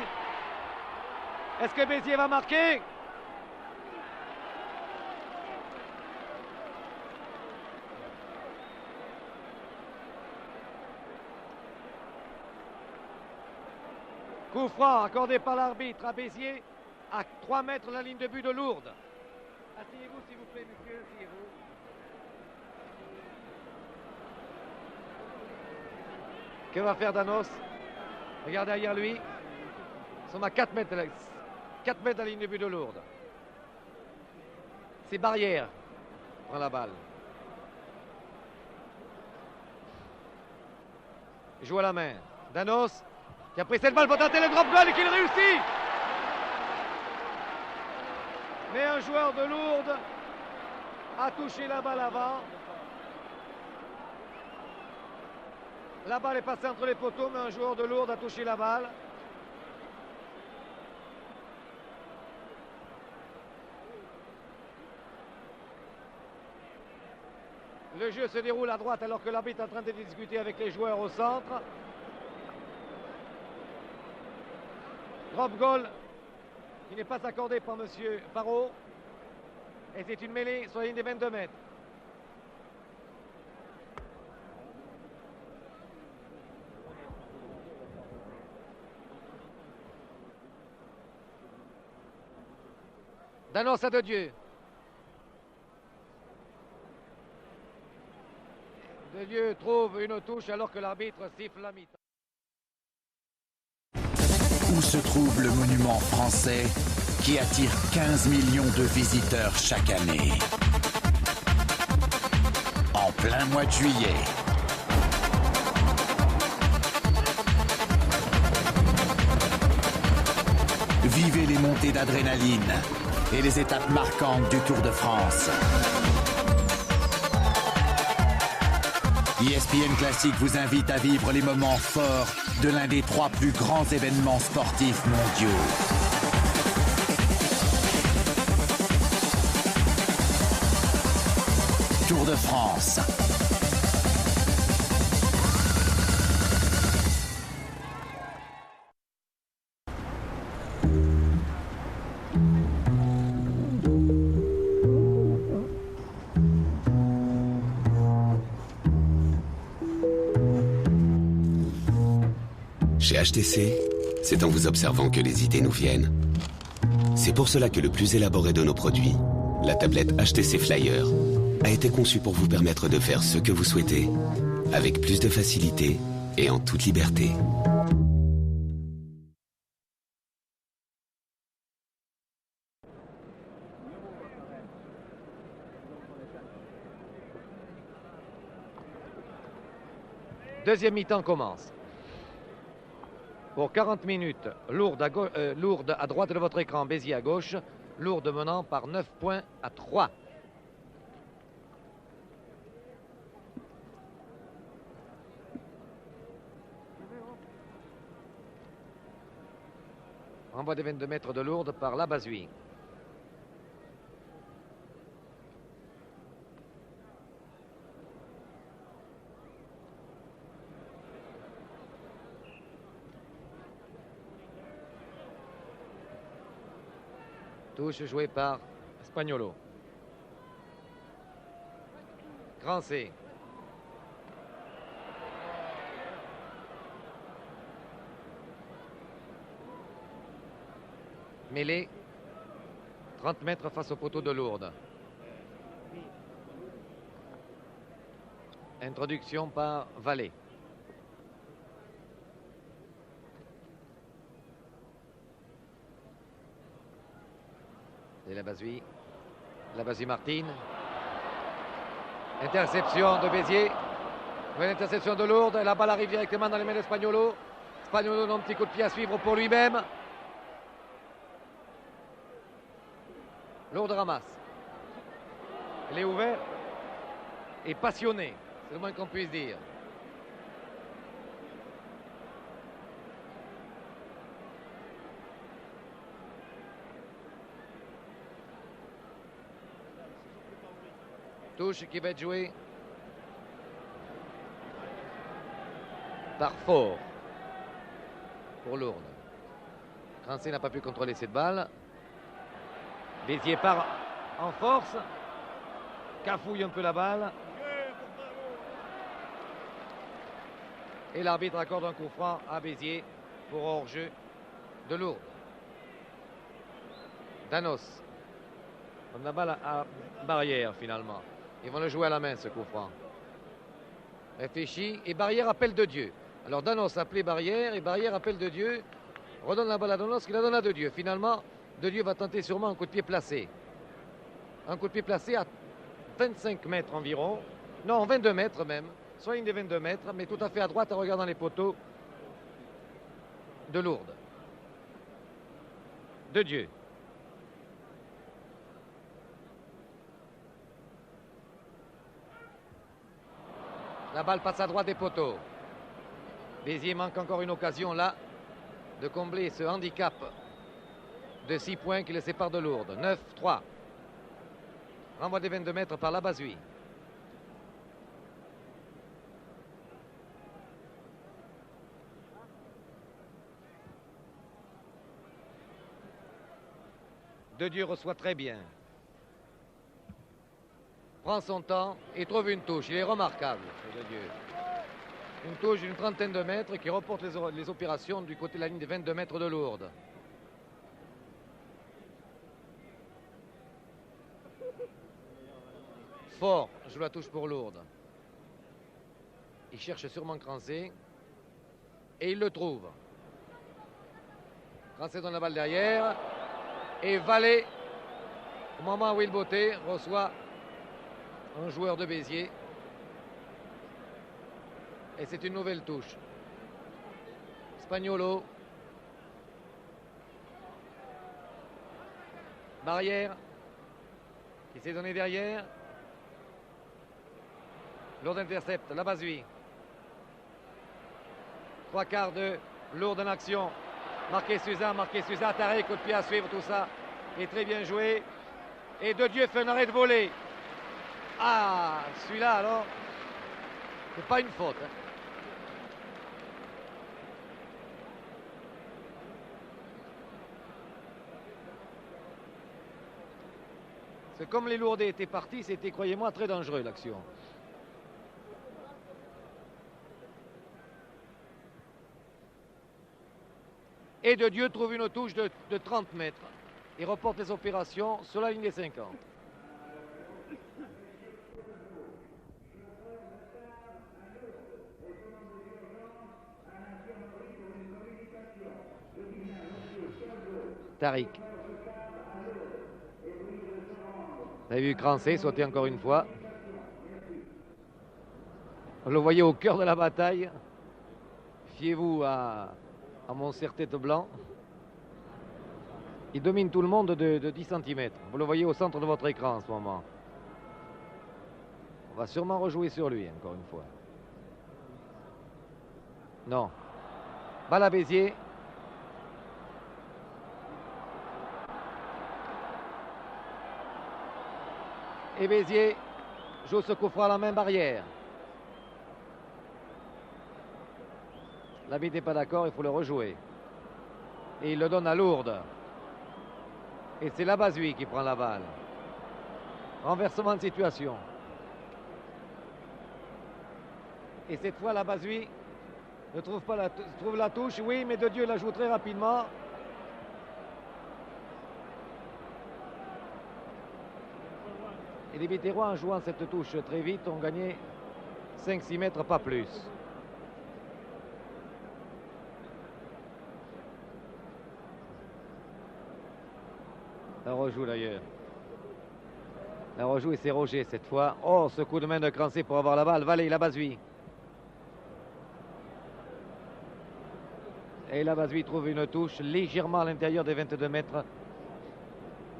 Est-ce que Béziers va marquer? Coup franc accordé par l'arbitre à Béziers à 3 mètres de la ligne de but de Lourdes. Asseyez-vous s'il vous plaît, monsieur, asseyez-vous. Que va faire Danos? Regardez derrière lui. Ils sont à 4 mètres, 4 mètres de la ligne de but de Lourdes. C'est Barrière. Prend la balle. Il joue à la main. Danos qui a pris cette balle pour tenter le drop goal et qui le réussit. Mais un joueur de Lourdes a touché la balle avant. La balle est passée entre les poteaux, mais un joueur de Lourdes a touché la balle. Le jeu se déroule à droite alors que l'arbitre est en train de discuter avec les joueurs au centre. Drop goal qui n'est pas accordé par monsieur Parot. Et c'est une mêlée sur la ligne des 22 mètres. Danos à De Dieu. De Dieu trouve une touche alors que l'arbitre siffle la mi-temps. où se trouve le monument français qui attire 15 millions de visiteurs chaque année. En plein mois de juillet. Vivez les montées d'adrénaline et les étapes marquantes du Tour de France. ESPN Classic vous invite à vivre les moments forts de l'un des 3 plus grands événements sportifs mondiaux. Tour de France. Chez HTC, c'est en vous observant que les idées nous viennent. C'est pour cela que le plus élaboré de nos produits, la tablette HTC Flyer, a été conçue pour vous permettre de faire ce que vous souhaitez, avec plus de facilité et en toute liberté. Deuxième mi-temps commence. Pour 40 minutes, Lourdes à droite de votre écran, Béziers à gauche. Lourdes menant par 9 points à 3. Envoi des 22 mètres de Lourdes par Labazui. Touche jouée par Spagnolo. Grand C. Mêlée. 30 mètres face au poteau de Lourdes. Introduction par Vallée. Et Labazui Martine. Interception de Béziers. Nouvelle interception de Lourdes. La balle arrive directement dans les mains de Spagnolo. Spagnolo donne un petit coup de pied à suivre pour lui-même. Lourdes ramasse. Elle est ouverte et passionnée. C'est le moins qu'on puisse dire. Touche qui va être jouée par Fort pour Lourdes. Crancé n'a pas pu contrôler cette balle. Béziers part en force. Cafouille un peu la balle. Et l'arbitre accorde un coup franc à Béziers pour hors-jeu de Lourdes. Danos. On a la balle à Barrière finalement. Ils vont le jouer à la main, ce coup franc. Réfléchi. Et Barrière appelle de Dieu. Alors Danos a appelé Barrière. Et Barrière appelle de Dieu. Redonne la balle à Danos qui la donne à de Dieu. Finalement, de Dieu va tenter sûrement un coup de pied placé. Un coup de pied placé à 25 mètres environ. Non, 22 mètres même. Soit une des 22 mètres, mais tout à fait à droite en regardant les poteaux de Lourdes. De Dieu. La balle passe à droite des poteaux. Béziers manque encore une occasion là de combler ce handicap de 6 points qui le sépare de Lourdes. 9-3. Renvoi des 22 mètres par Labazui. De Dieu reçoit très bien. Prend son temps et trouve une touche. Il est remarquable, De Dieu. Une touche d'une trentaine de mètres qui reporte les opérations du côté de la ligne des 22 mètres de Lourdes. Fort joue la touche pour Lourdes. Il cherche sûrement Crancé. Et il le trouve. Français donne la balle derrière. Et Vallée, au moment où il bottait, reçoit un joueur de Béziers. Et c'est une nouvelle touche. Spagnuolo. Barrière. Qui s'est donné derrière. Lourdes intercepte. Labazui. 3/4 de Lourdes en action. Marqué Suza. Tarek, coup de pied à suivre, tout ça. Et très bien joué. Et De Dieu fait un arrêt de volée. Ah, celui-là alors, c'est pas une faute. Hein. C'est comme les Lourdais étaient partis, c'était, croyez-moi, très dangereux l'action. Et De Dieu trouve une touche de 30 mètres. Il reporte les opérations sur la ligne des 50. Tariq. Vous avez vu Crancé sauter encore une fois. Vous le voyez au cœur de la bataille. Fiez-vous à mon serre-tête blanc. Il domine tout le monde de 10 cm. Vous le voyez au centre de votre écran en ce moment. On va sûrement rejouer sur lui encore une fois. Non. Balle à Béziers. Et Béziers joue ce coup franc à la main barrière. L'arbitre n'est pas d'accord, il faut le rejouer. Et il le donne à Lourdes. Et c'est Labazui qui prend la balle. Renversement de situation. Et cette fois, Labazui ne trouve pas trouve la touche. Oui, mais De Dieu la joue très rapidement. Et les Biterrois, en jouant cette touche très vite, ont gagné 5-6 mètres, pas plus. La rejoue d'ailleurs. La rejoue et c'est Roger cette fois. Oh, ce coup de main de Crancé pour avoir la balle. Vallée, Labazui. Et Labazui trouve une touche légèrement à l'intérieur des 22 mètres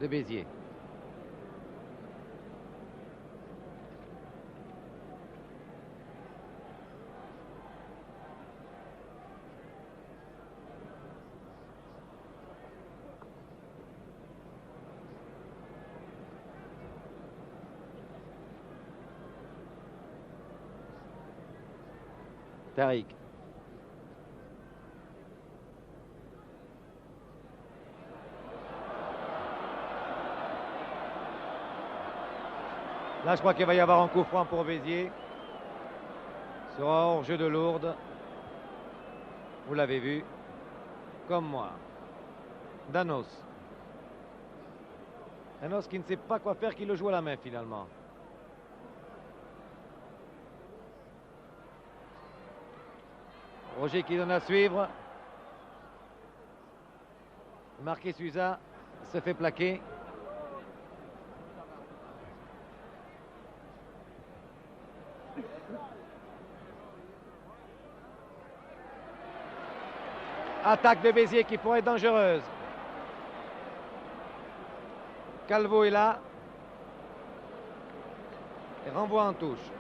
de Béziers. Tariq. Là, je crois qu'il va y avoir un coup franc pour Béziers. Sera hors-jeu de Lourdes. Vous l'avez vu. Comme moi. Danos. Danos qui ne sait pas quoi faire, qui le joue à la main finalement. Roger qui donne à suivre. Marqué Suza se fait plaquer. Attaque de Béziers qui pourrait être dangereuse. Calvo est là. Et renvoie en touche.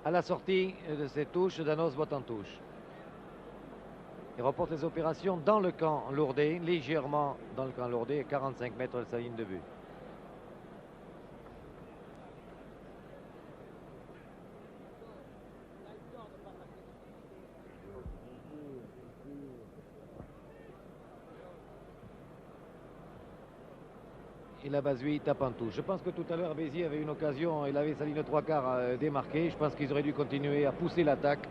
À la sortie de cette touche, Danos vote en touche. Il reporte les opérations dans le camp lourdais, légèrement dans le camp lourdais, 45 mètres de sa ligne de but. Et Labazui tape en touche. Je pense que tout à l'heure, Béziers avait une occasion, il avait sa ligne 3/4 démarquée. Je pense qu'ils auraient dû continuer à pousser l'attaque.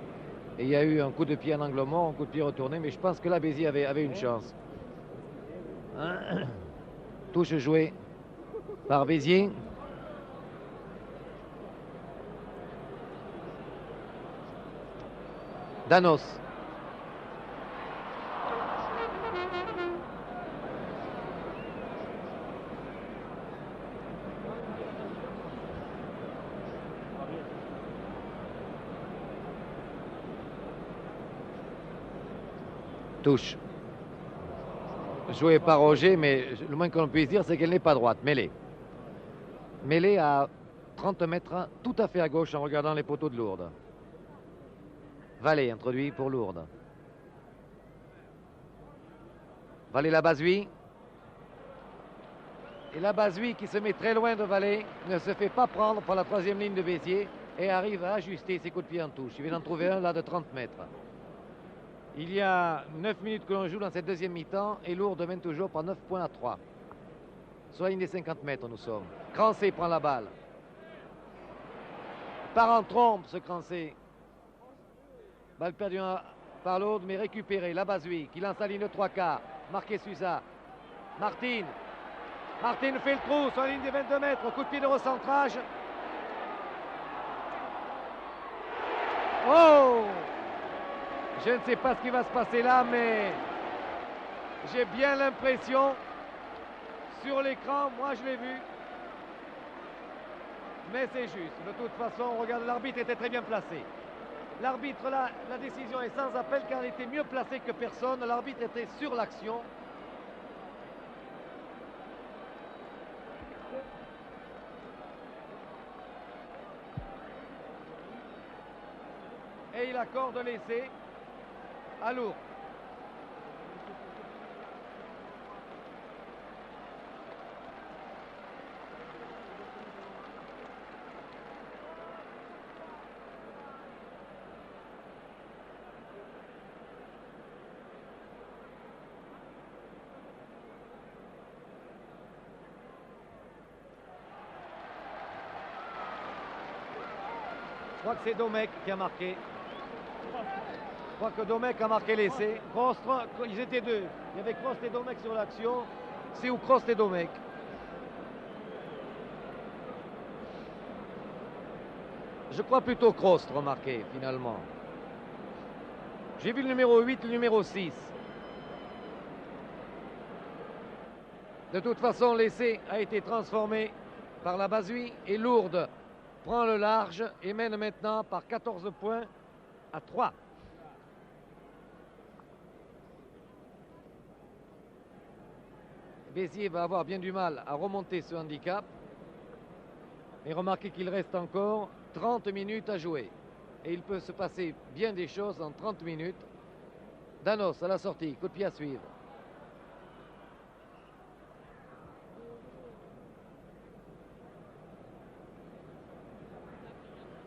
Et il y a eu un coup de pied en angle mort, un coup de pied retourné, mais je pense que là, Béziers avait une chance. Touche jouée par Béziers. Danos. Touche. Joué par Roger, mais le moins qu'on puisse dire, c'est qu'elle n'est pas droite. Mêlée. Mêlée à 30 mètres, tout à fait à gauche en regardant les poteaux de Lourdes. Vallée introduit pour Lourdes. Vallée la Basui. Et la Basui qui se met très loin de Vallée ne se fait pas prendre par la troisième ligne de Béziers et arrive à ajuster ses coups de pied en touche. Il vient d'en trouver un là de 30 mètres. Il y a 9 minutes que l'on joue dans cette deuxième mi-temps et Lourdes mène toujours par 9 points à 3. Sur la ligne des 50 mètres, nous sommes. Crancé prend la balle. Part en trompe, ce Crancé. Balle perdue par Lourdes, mais récupérée. La Basui qui lance la ligne de 3 quarts. Marqué Suza. Martine. Martine fait le trou sur la ligne des 22 mètres. Coup de pied de recentrage. Oh! Je ne sais pas ce qui va se passer là, mais j'ai bien l'impression, sur l'écran, moi je l'ai vu, mais c'est juste. De toute façon, regarde, l'arbitre était très bien placé. L'arbitre là, la décision est sans appel car il était mieux placé que personne. L'arbitre était sur l'action. Et il accorde l'essai à Lourdes. Je crois que c'est Domecq qui a marqué. Je crois que Domecq a marqué l'essai. Ils étaient deux. Il y avait Crost et Domecq sur l'action. C'est où Crost et Domecq. Je crois plutôt Crost, remarqué, finalement. J'ai vu le numéro 8, le numéro 6. De toute façon, l'essai a été transformé par la Basui et Lourdes prend le large et mène maintenant par 14 points à 3. Béziers va avoir bien du mal à remonter ce handicap. Mais remarquez qu'il reste encore 30 minutes à jouer. Et il peut se passer bien des choses en 30 minutes. Danos à la sortie, coup de pied à suivre.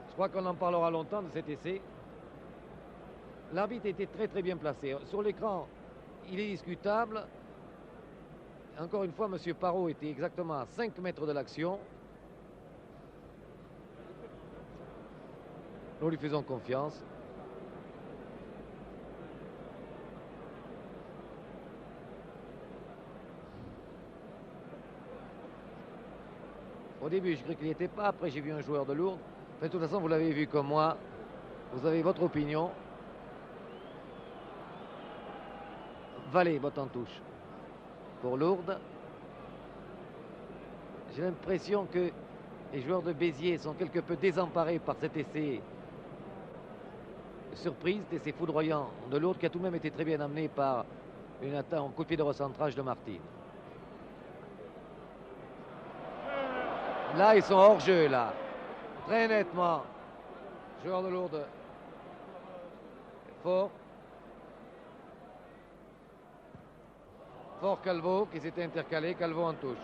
Je crois qu'on en parlera longtemps de cet essai. L'arbitre était très très bien placé. Sur l'écran, il est discutable. Encore une fois, M. Parot était exactement à 5 mètres de l'action. Nous lui faisons confiance. Au début, je croyais qu'il n'y était pas. Après, j'ai vu un joueur de Lourdes. Mais de toute façon, vous l'avez vu comme moi. Vous avez votre opinion. Vallée, botte en touche. Pour Lourdes. J'ai l'impression que les joueurs de Béziers sont quelque peu désemparés par cet essai surprise, cet essai foudroyant de Lourdes qui a tout de même été très bien amené par une attaque en coup de pied de recentrage de Martine. Là, ils sont hors jeu, là. Très nettement. Joueur de Lourdes. Fort. Fort Calvo qui s'était intercalé. Calvo en touche.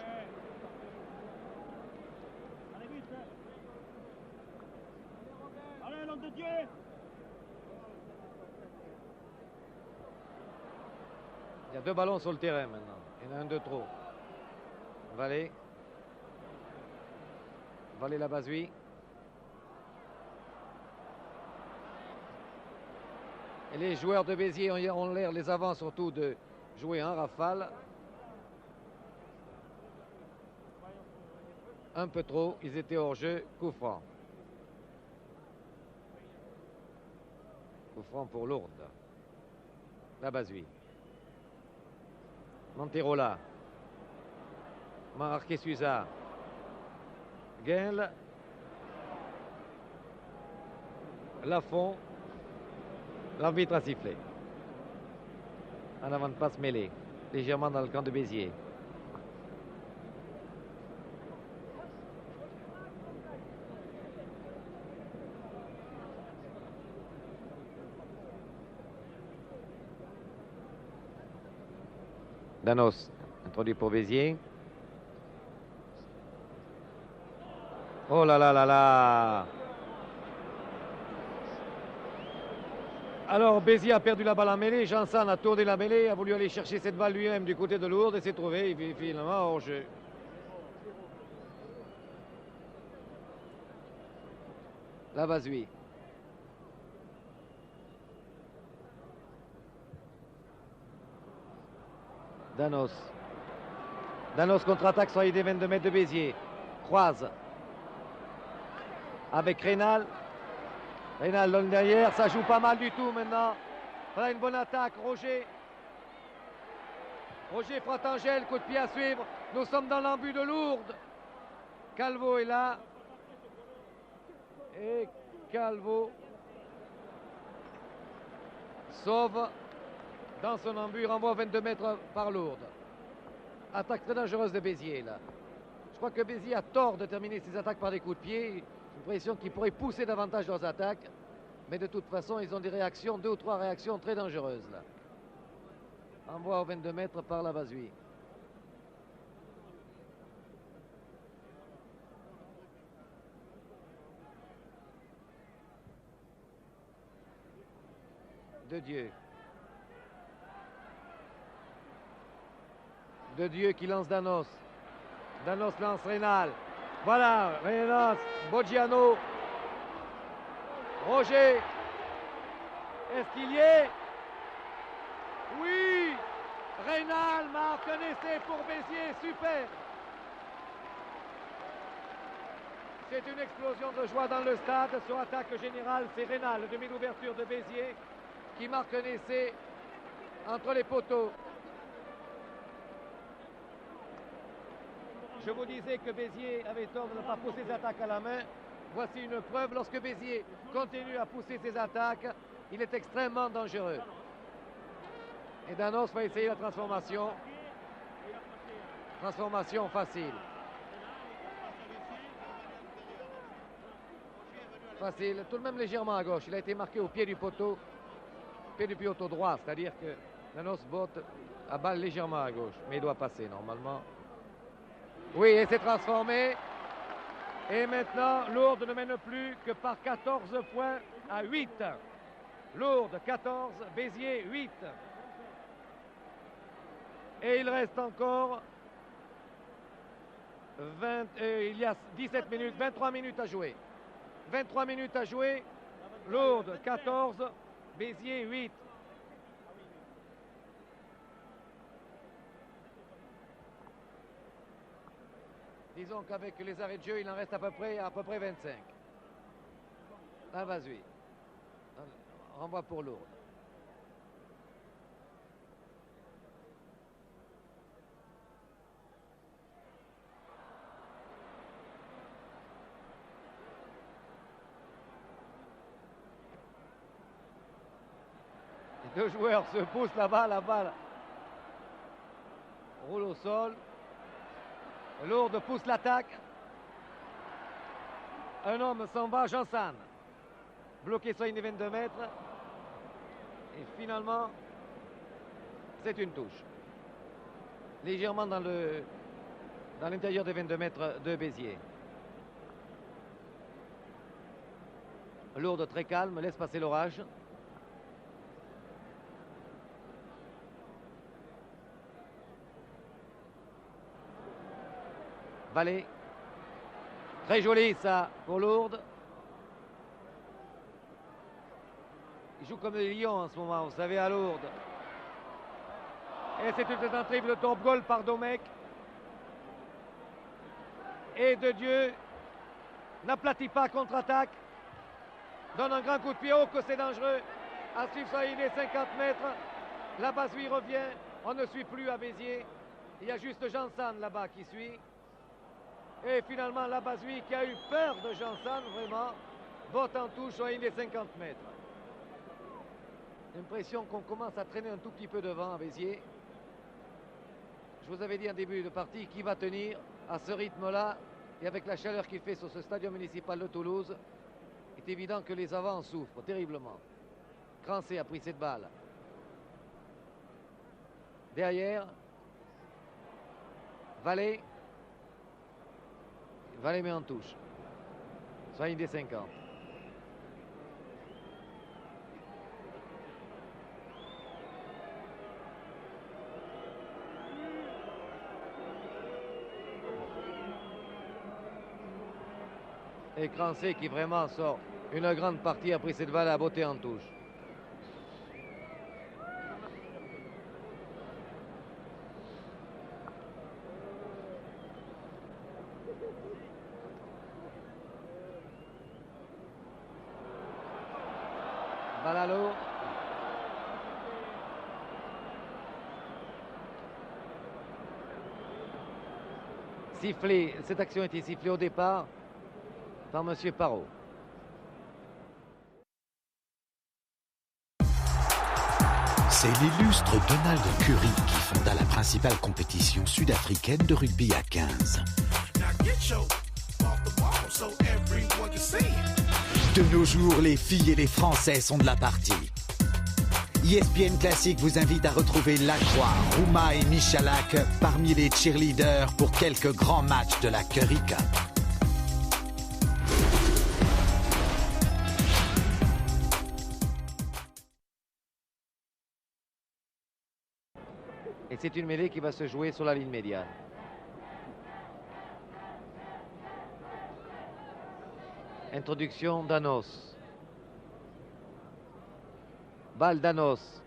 Allez vite. Allez, nom de Dieu. Il y a 2 ballons sur le terrain maintenant. Il y en a un de trop. Vallée. Vallée la Basui. Et les joueurs de Béziers ont l'air, les avants surtout, de jouer en rafale. Un peu trop, ils étaient hors jeu, coup franc. Coup franc pour Lourdes. La Basui. Monterola. Marqué Suza. Gaël. Lafont. L'arbitre a sifflé. En avant de passe mêlée. Légèrement dans le camp de Béziers. Danos, introduit pour Béziers. Oh là là là là! Alors Béziers a perdu la balle en mêlée. Janssen a tourné la mêlée, a voulu aller chercher cette balle lui-même du côté de Lourdes et s'est trouvé finalement hors jeu. La Basui. Danos. Danos contre-attaque sur les 22 mètres de Béziers. Croise. Avec Rénal. Rénal donne derrière. Ça joue pas mal du tout maintenant. Voilà une bonne attaque. Roger. Roger Fratangel. Coup de pied à suivre. Nous sommes dans l'embut de Lourdes. Calvo est là. Et Calvo sauve. Dans son embut, renvoie 22 mètres par Lourdes. Attaque très dangereuse de Béziers, là. Je crois que Béziers a tort de terminer ses attaques par des coups de pied. J'ai l'impression qu'ils pourraient pousser davantage leurs attaques. Mais de toute façon, ils ont des réactions, 2 ou 3 réactions très dangereuses, là. Envoi aux 22 mètres par la Basui. De Dieu. De Dieu qui lance Danos. Danos lance Rénal. Voilà, Rénal, Boggiano. Roger. Est-ce qu'il y est? Oui. Rénal marque un essai pour Béziers. Super. C'est une explosion de joie dans le stade. Sur attaque générale, c'est Rénal, le demi d'ouverture de Béziers, qui marque un essai entre les poteaux. Je vous disais que Béziers avait tort de ne pas pousser ses attaques à la main. Voici une preuve. Lorsque Béziers continue à pousser ses attaques, il est extrêmement dangereux. Et Danos va essayer la transformation. Transformation facile. Facile, tout de même légèrement à gauche. Il a été marqué au pied du poteau. Pied du poteau droit, c'est-à-dire que Danos botte à balle légèrement à gauche. Mais il doit passer normalement. Oui, et c'est transformé. Et maintenant, Lourdes ne mène plus que par 14 points à 8. Lourdes 14, Béziers 8. Et il reste encore il y a 17 minutes, 23 minutes à jouer. 23 minutes à jouer. Lourdes 14, Béziers 8. Disons qu'avec les arrêts de jeu, il en reste à peu près 25. La Basui. Renvoi pour Lourdes. Les 2 joueurs se poussent là-bas, la balle roule au sol. Lourdes pousse l'attaque. Un homme s'en va, Janssen. Bloqué sur une 22 mètres. Et finalement, c'est une touche. Légèrement dans l'intérieur des 22 mètres de Béziers. Lourdes très calme, laisse passer l'orage. Vallée. Très joli ça pour Lourdes. Il joue comme des lions en ce moment, vous savez, à Lourdes. Et c'est une tentative de top goal par Domecq. Et de Dieu n'aplatit pas contre-attaque. Donne un grand coup de pied, oh que c'est dangereux. À suivre sur la ligne des 50 mètres. La Bazouille revient. On ne suit plus à Béziers. Il y a juste Jean San là-bas qui suit. Et finalement, la Bazouille qui a eu peur de Jean San, vraiment, botte en touche sur la ligne des 50 mètres. L'impression qu'on commence à traîner un tout petit peu devant à Béziers. Je vous avais dit en début de partie qui va tenir à ce rythme-là et avec la chaleur qu'il fait sur ce stadium municipal de Toulouse. Il est évident que les avants souffrent terriblement. Crancé a pris cette balle. Derrière, Vallée. Vallée met en touche. Sur la ligne des 50. Et Crancé qui vraiment sort une grande partie a pris cette balle à botter en touche. Balalo. Sifflé, cette action a été sifflée au départ par M. Parot. C'est l'illustre Donald Curry qui fonda la principale compétition sud-africaine de rugby à 15. De nos jours, les filles et les Français sont de la partie. ESPN Classique vous invite à retrouver Lacroix, Rouma et Michalak parmi les cheerleaders pour quelques grands matchs de la Curry Cup. Et c'est une mêlée qui va se jouer sur la ligne médiane. Introduction d'Anos. Balle d'Anos.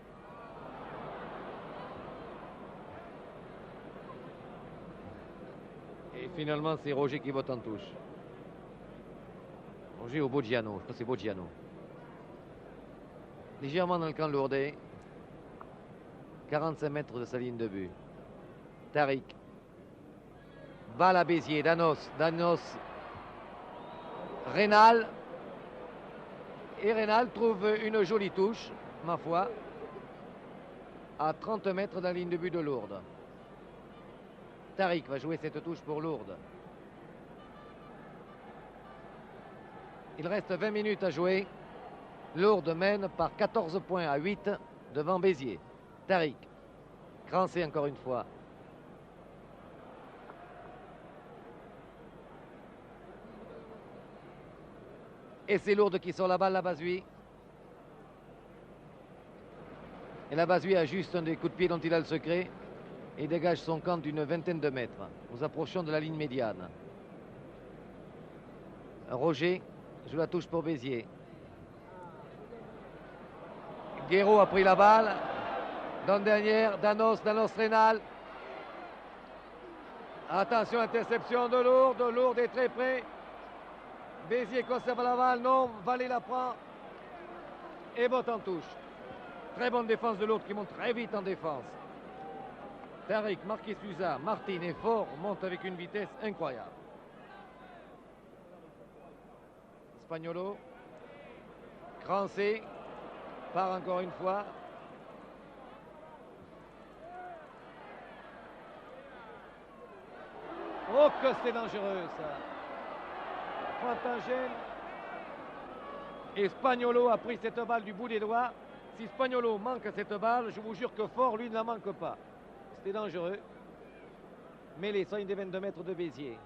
Et finalement, c'est Roger qui vote en touche. Roger ou Boggiano. Je crois que c'est Boggiano. Légèrement dans le camp lourdais. 45 mètres de sa ligne de but. Tariq. Balle à Béziers. Danos. Rénal. Et Rénal trouve une jolie touche, ma foi, à 30 mètres de la ligne de but de Lourdes. Tariq va jouer cette touche pour Lourdes. Il reste 20 minutes à jouer. Lourdes mène par 14 points à 8 devant Béziers. Tariq. Crancé encore une fois. Et c'est Lourdes qui sort la balle, la Bazouille. Et la Bazouille ajuste un des coups de pied dont il a le secret et dégage son camp d'une vingtaine de mètres. Nous approchons de la ligne médiane. Roger joue la touche pour Béziers. Guéraud a pris la balle. Donne dernière, Danos Rénal. Attention, interception de Lourdes. Lourdes est très près. Béziers conserve la balle, non, Vallée la prend. Et botte en touche. Très bonne défense de Lourdes qui monte très vite en défense. Tariq, Marquis Suza, Martin est fort, monte avec une vitesse incroyable. Spagnolo. Crancé. Part encore une fois. Oh que c'est dangereux ça. Fantagène. Et Spagnolo a pris cette balle du bout des doigts. Si Spagnolo manque cette balle, je vous jure que Fort, lui, ne la manque pas. C'était dangereux. Mêlée sur une des 22 mètres de Béziers.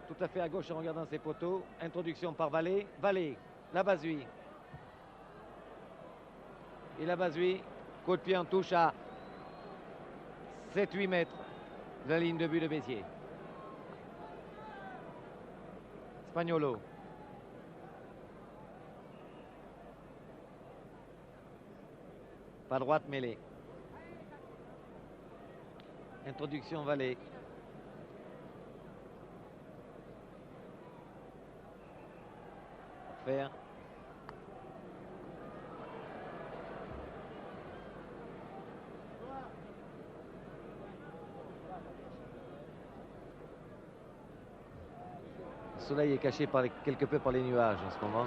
Tout à fait à gauche en regardant ses poteaux. Introduction par Vallée. Vallée, la Bazouille. Et la Bazouille, coup de pied en touche à 7-8 mètres de la ligne de but de Béziers. Spagnolo. Pas droite mêlée. Introduction Vallée. Faire. soleil est caché quelque peu par les nuages en ce moment.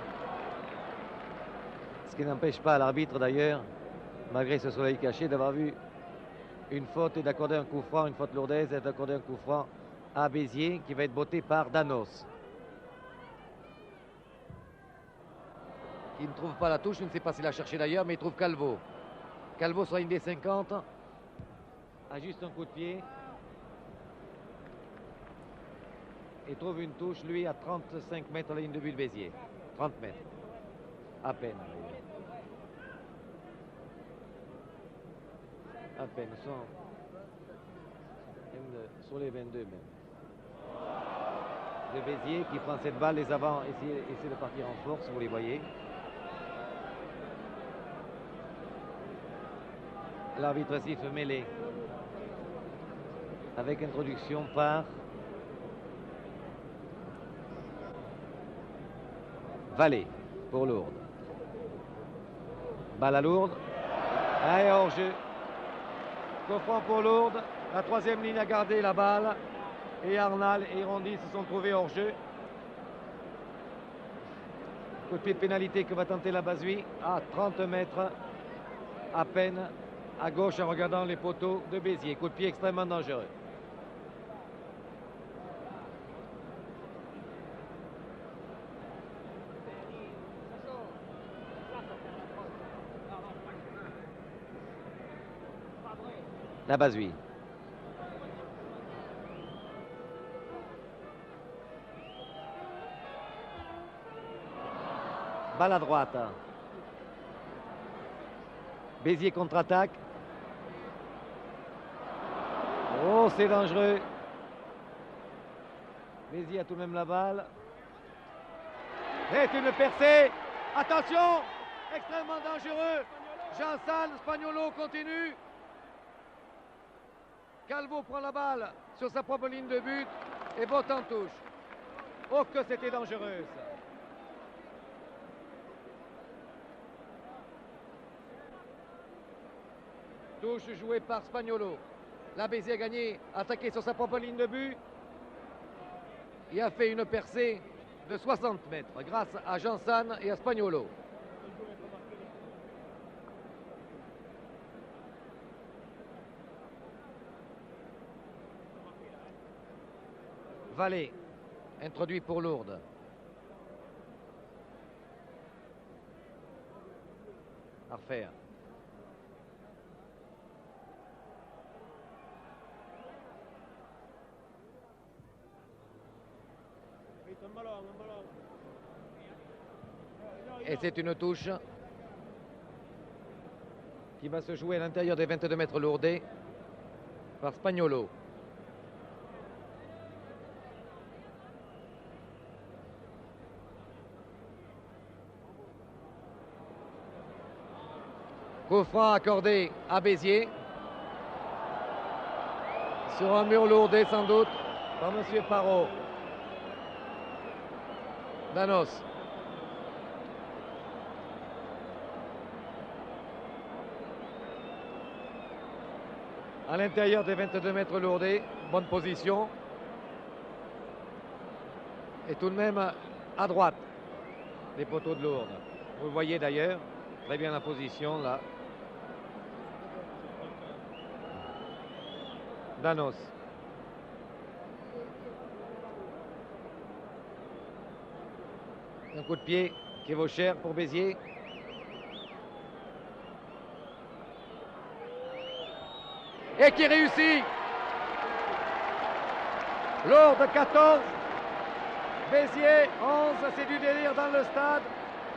Ce qui n'empêche pas l'arbitre d'ailleurs, malgré ce soleil caché, d'avoir vu une faute et d'accorder un coup franc, une faute lourdaise et d'accorder un coup franc à Béziers qui va être botté par Danos. Qui ne trouve pas la touche, je ne sais pas s'il a cherché d'ailleurs, mais il trouve Calvo. Calvo sur la ligne des 50, a juste un coup de pied. Et trouve une touche, lui, à 35 mètres de la ligne de but de Béziers. 30 mètres. À peine. À peine. Nous sommes sur les 22 même. De Béziers qui prend cette balle, les avants essaient de partir en force, vous les voyez. L'arbitre siffle mêlée. Avec introduction par Vallée pour Lourdes. Balle à Lourdes. Et hors-jeu. Coup franc pour Lourdes. La troisième ligne a gardé la balle. Et Arnal et Rondi se sont trouvés hors-jeu. Coup de pied de pénalité que va tenter la Bazui à 30 mètres à peine à gauche en regardant les poteaux de Béziers. Coup de pied extrêmement dangereux. La Bazui. Balle à droite. Béziers contre-attaque. Oh, c'est dangereux. Béziers a tout de même la balle. C'est une percée. Attention, extrêmement dangereux. Jean-Sal, Spagnolo continue. Calvo prend la balle sur sa propre ligne de but et botte en touche. Oh, que c'était dangereux, ça. Touche jouée par Spagnolo. La Béziers a gagné, attaqué sur sa propre ligne de but. Il a fait une percée de 60 mètres grâce à Jean-San et à Spagnolo. Vallée, introduit pour Lourdes. À refaire. Et c'est une touche qui va se jouer à l'intérieur des 22 mètres lourdés par Spagnolo. Coup franc accordé à Béziers. Sur un mur lourdé sans doute par M. Parot. Danos. À l'intérieur des 22 mètres lourdés, bonne position. Et tout de même à droite des poteaux de Lourdes. Vous le voyez d'ailleurs, très bien la position là. Danos. Un coup de pied qui vaut cher pour Béziers. Et qui réussit. Lourdes 14, Béziers 11, c'est du délire dans le stade.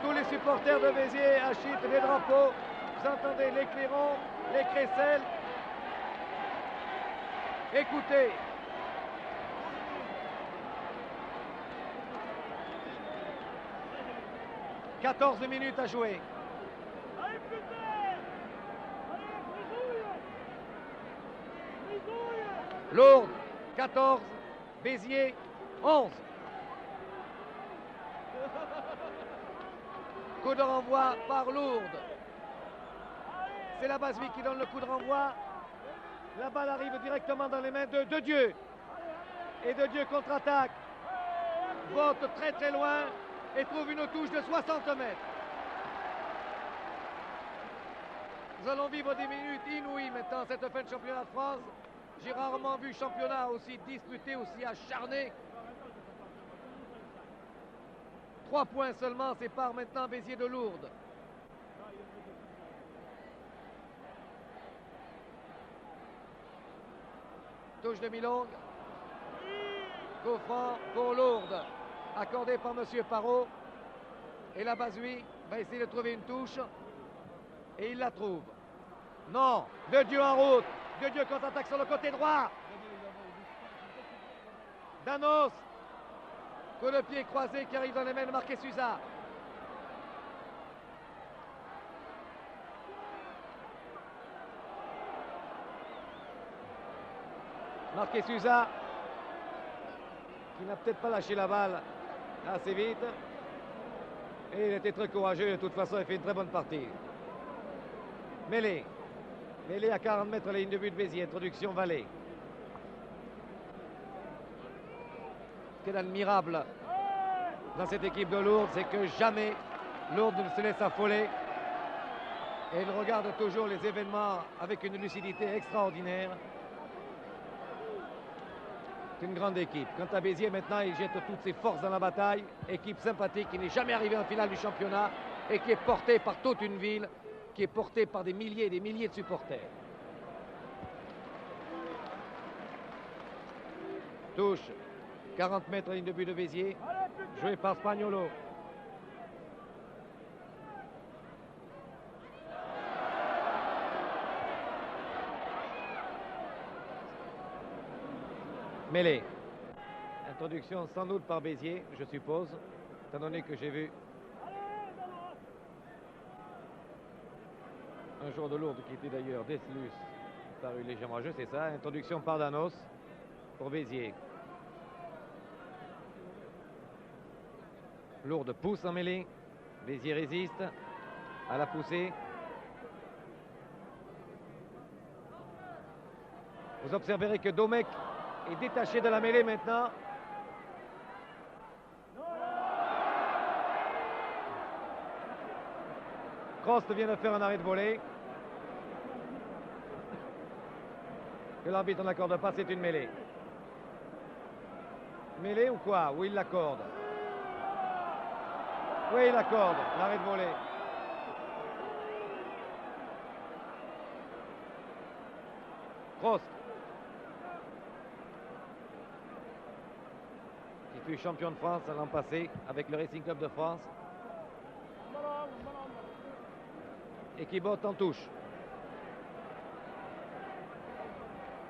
Tous les supporters de Béziers agitent les drapeaux. Vous entendez les clairons, les crécelles. Écoutez. « 14 minutes à jouer. Lourdes, 14, Béziers, 11. Coup de renvoi par Lourdes. C'est la Bazui qui donne le coup de renvoi. La balle arrive directement dans les mains de Dieu. Et De Dieu contre-attaque. vote très très loin et trouve une touche de 60 mètres. Nous allons vivre des minutes inouïes maintenant, cette fin de championnat de France. J'ai rarement vu championnat aussi disputé, aussi acharné. 3 points seulement séparent maintenant Béziers de Lourdes. Touche de mi-longue. Coup franc pour Lourdes, accordé par M. Parot. Et la Bazouy va essayer de trouver une touche. Et il la trouve. Non, De Dieu en route. De Dieu contre-attaque sur le côté droit. Danos. Coup de pied croisé qui arrive dans les mains de Marquez Suza. Marquez Suza, qui n'a peut-être pas lâché la balle assez vite. Et il était très courageux, de toute façon il fait une très bonne partie. Mêlée. Mêlée à 40 mètres, la ligne de but de Béziers, introduction Vallée. Ce qui est admirable dans cette équipe de Lourdes, c'est que jamais Lourdes ne se laisse affoler. Et il regarde toujours les événements avec une lucidité extraordinaire. C'est une grande équipe. Quant à Béziers, maintenant, il jette toutes ses forces dans la bataille. Équipe sympathique qui n'est jamais arrivée en finale du championnat et qui est portée par toute une ville, qui est portée par des milliers et des milliers de supporters. Touche, 40 mètres ligne de but de Béziers, joué par Spagnuolo. Mêlée. Introduction sans doute par Béziers, je suppose, étant donné que j'ai vu un joueur de Lourdes qui était d'ailleurs Deslus, paru légèrement en jeu, c'est ça. Introduction par Danos pour Béziers. Lourdes pousse en mêlée. Béziers résiste à la poussée. Vous observerez que Domecq est détaché de la mêlée maintenant. Crost vient de faire un arrêt de volée. Que l'arbitre n'accorde pas, c'est une mêlée. Mêlée ou quoi? Oui, il l'accorde. Oui, il accorde l'arrêt de volée. Crost, qui fut champion de France l'an passé avec le Racing Club de France et qui botte en touche.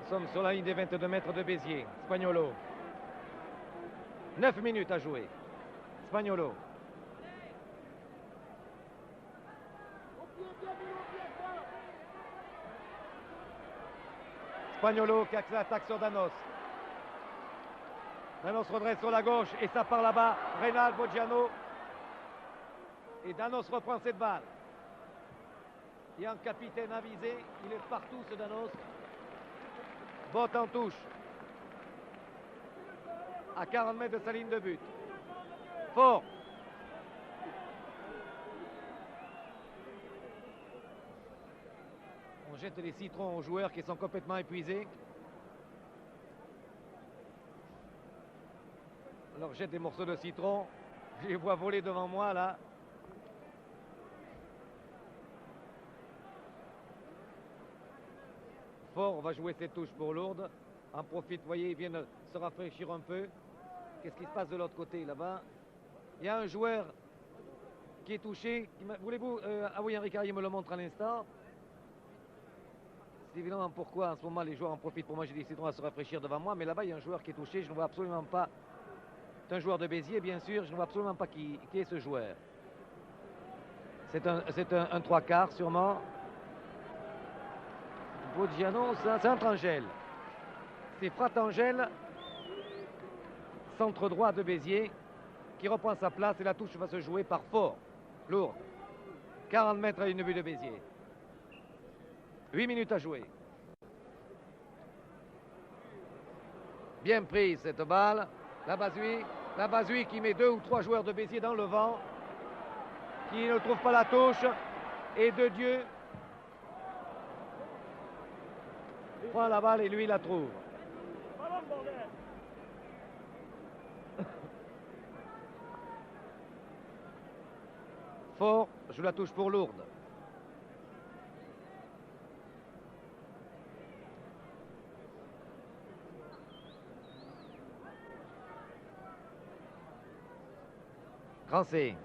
Nous sommes sur la ligne des 22 mètres de Béziers. Spagnuolo. 9 minutes à jouer. Spagnuolo. Spagnuolo qui attaque sur Danos. Danos redresse sur la gauche et ça part là-bas. Reynald Boggiano. Et Danos reprend cette balle. Il y a un capitaine avisé. Il est partout ce Danos. Botte en touche. À 40 mètres de sa ligne de but. Fort. On jette les citrons aux joueurs qui sont complètement épuisés. On leur jette des morceaux de citron. Je les vois voler devant moi là. Fort va jouer cette touche pour Lourdes. En profite, vous voyez, ils viennent se rafraîchir un peu. Qu'est-ce qui se passe de l'autre côté là-bas? Il y a un joueur qui est touché. Voulez-vous... ah oui, Henri Carrier me le montre à l'instant. C'est évidemment pourquoi en ce moment les joueurs en profitent pour manger des citrons à se rafraîchir devant moi. Mais là-bas, il y a un joueur qui est touché. Je ne vois absolument pas. C'est un joueur de Béziers, bien sûr. Je ne vois absolument pas qui est ce joueur. C'est un 3/4 sûrement. Boggiano, c'est un Trangel. C'est Fratangel, centre droit de Béziers, qui reprend sa place et la touche va se jouer par Fort. Lourdes. 40 mètres à une but de Béziers. 8 minutes à jouer. Bien prise cette balle. La Basui qui met 2 ou 3 joueurs de Béziers dans le vent, qui ne trouve pas la touche, et de Dieu prend la balle et lui la trouve. Ballon, bordel. Fort joue la touche pour Lourdes. Grancé.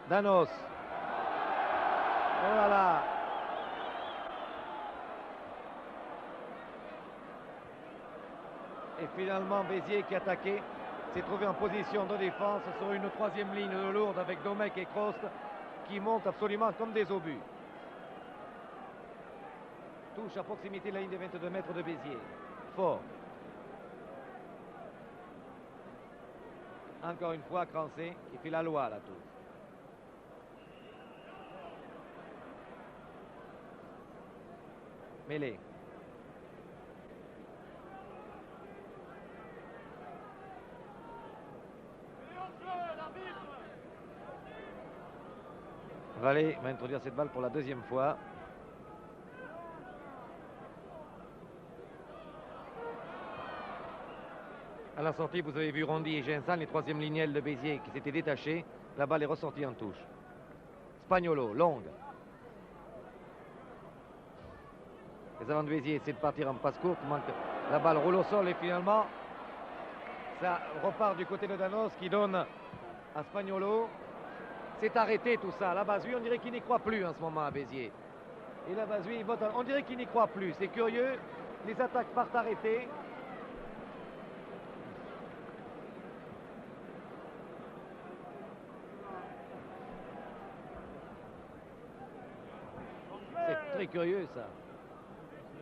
Danos. Oh là là. Et finalement, Béziers qui attaquait s'est trouvé en position de défense sur une troisième ligne de Lourdes avec Domecq et Crost qui montent absolument comme des obus. Touche à proximité de la ligne des 22 mètres de Béziers. Fort. Encore une fois, Crancé qui fait la loi à la touche. Mêlée. Vallée va introduire cette balle pour la deuxième fois. À la sortie, vous avez vu Rondy et Gensan, les troisième lignelles de Béziers qui s'étaient détachés. La balle est ressortie en touche. Spagnolo, longue. Les avants de Béziers essaient de partir en passe courte. La balle roule au sol et finalement, ça repart du côté de Danos qui donne à Spagnolo. C'est arrêté tout ça. La Basui, on dirait qu'il n'y croit plus en ce moment à Béziers. Et la Basui, on dirait qu'il n'y croit plus. C'est curieux. Les attaques partent arrêtées. C'est très curieux ça.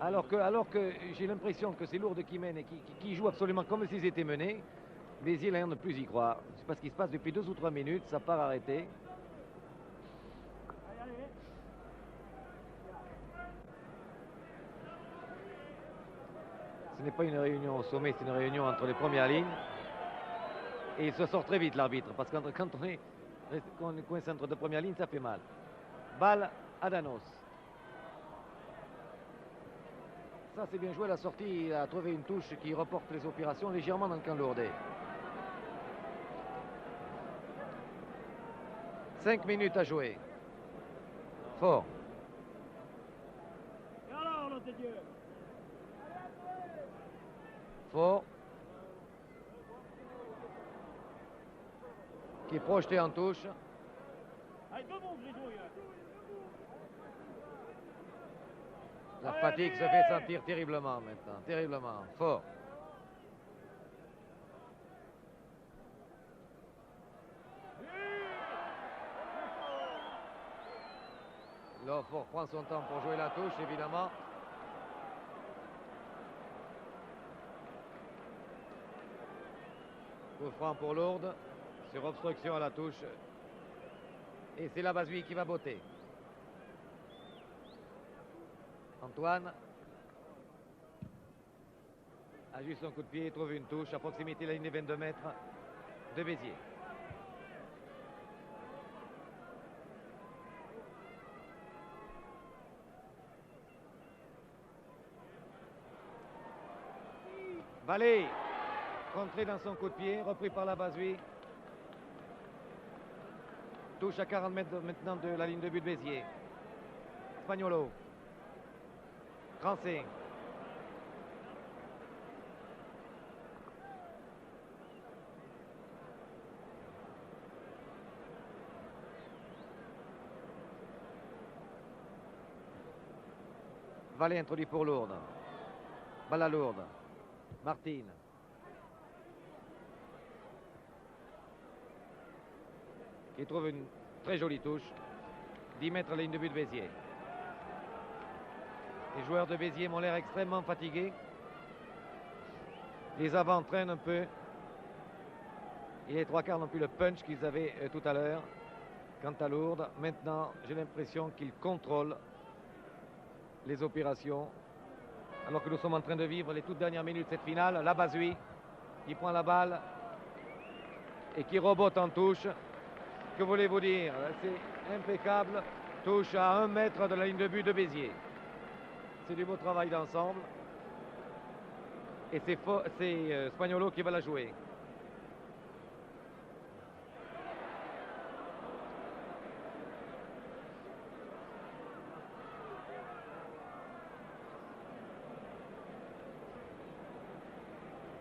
Alors que j'ai l'impression que c'est Lourdes qui mène et qui joue absolument comme s'ils étaient menés. Béziers n'a ne plus y croire. C'est pas ce qui se passe depuis 2 ou 3 minutes. Ça part arrêté. Ce n'est pas une réunion au sommet, c'est une réunion entre les premières lignes. Et il se sort très vite l'arbitre, parce que quand on est coincé entre deux premières lignes, ça fait mal. Balle à Danos. Ça c'est bien joué, la sortie, il a trouvé une touche qui reporte les opérations légèrement dans le camp lourdais. 5 minutes à jouer. Fort. Et alors, nom de Dieu. Fort. Qui est projeté en touche. Allez, tout le monde, les joueurs. La fatigue se fait sentir terriblement maintenant. Terriblement. Fort. Là, Fort prend son temps pour jouer la touche, évidemment. Coup franc pour Lourdes. Sur obstruction à la touche. Et c'est la Basui qui va botter. Antoine ajuste son coup de pied et trouve une touche à proximité de la ligne des 22 mètres de Béziers. Vallée, contré dans son coup de pied, repris par la Basui. Touche à 40 mètres maintenant de la ligne de but de Béziers. Spagnolo. Crancé. Vallée introduit pour Lourdes. Balle à Lourdes. Martine. Qui trouve une très jolie touche. 10 mètres à la ligne de but de Béziers. Les joueurs de Béziers m'ont l'air extrêmement fatigués. Les avants traînent un peu. Et les trois quarts n'ont plus le punch qu'ils avaient tout à l'heure. Quant à Lourdes, maintenant, j'ai l'impression qu'ils contrôlent les opérations Alors que nous sommes en train de vivre les toutes dernières minutes de cette finale. La Bazui qui prend la balle et qui rebote en touche. Que voulez-vous dire? C'est impeccable. Touche à 1 mètre de la ligne de but de Béziers. C'est du beau travail d'ensemble. Et c'est Spaniolo qui va la jouer.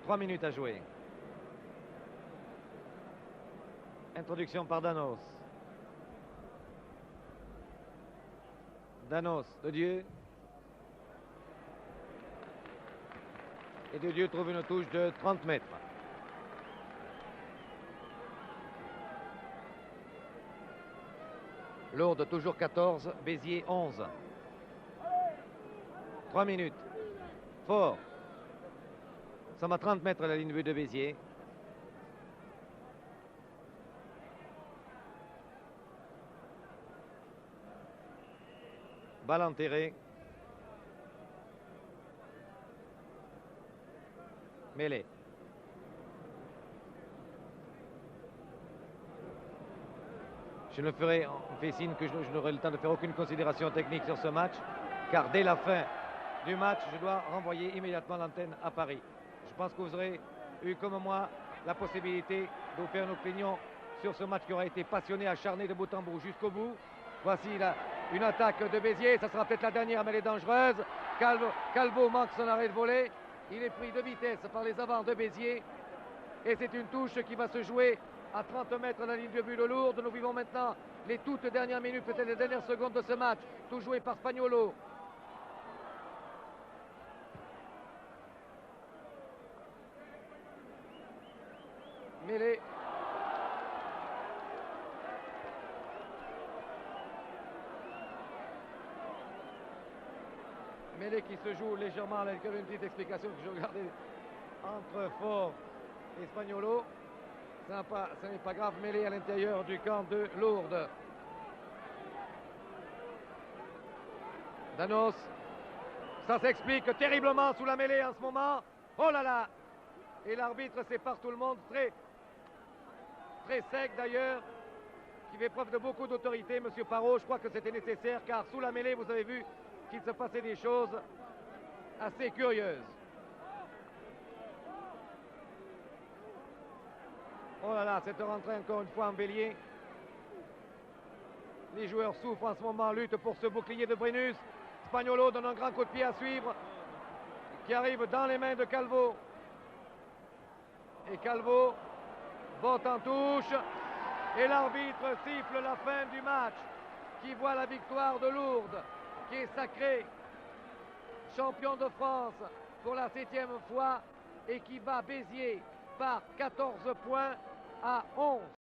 Trois minutes à jouer. Introduction par Danos. Danos, de Dieu. Et de Dieu trouve une touche de 30 mètres. Lourdes, toujours 14. Béziers, 11. 3 minutes. Fort. Nous sommes à 30 mètres à la ligne de but de Béziers. Balle enterrée. Mêlée. Je ne ferai, on fait signe que je n'aurai le temps de faire aucune considération technique sur ce match, car dès la fin du match, je dois renvoyer immédiatement l'antenne à Paris. Je pense que vous aurez eu, comme moi, la possibilité de vous faire une opinion sur ce match qui aura été passionné, acharné de bout en bout jusqu'au bout. Voici une attaque de Béziers, ça sera peut-être la dernière, mais elle est dangereuse. Calvo manque son arrêt de volée. Il est pris de vitesse par les avants de Béziers. Et c'est une touche qui va se jouer à 30 mètres de la ligne de but de Lourdes. Nous vivons maintenant les toutes dernières minutes, peut-être les dernières secondes de ce match. Tout joué par Spaniolo. Mêlée. Mêlée qui se joue légèrement avec une petite explication que je regardais entre Fort et Spaniolo. Ce n'est pas grave, mêlée à l'intérieur du camp de Lourdes. Danos, ça s'explique terriblement sous la mêlée en ce moment. Oh là là! Et l'arbitre sépare tout le monde, très sec d'ailleurs, qui fait preuve de beaucoup d'autorité, Monsieur Parot. Je crois que c'était nécessaire, car sous la mêlée, vous avez vu qu'il se passait des choses assez curieuses. Oh là là, cette rentrée encore une fois en bélier. Les joueurs souffrent en ce moment, luttent pour ce bouclier de Brennus. Spaniolo donne un grand coup de pied à suivre, qui arrive dans les mains de Calvo. Et Calvo botte en touche. Et l'arbitre siffle la fin du match, qui voit la victoire de Lourdes, qui est sacré champion de France pour la 7e fois et qui bat Béziers par 14 points à 11.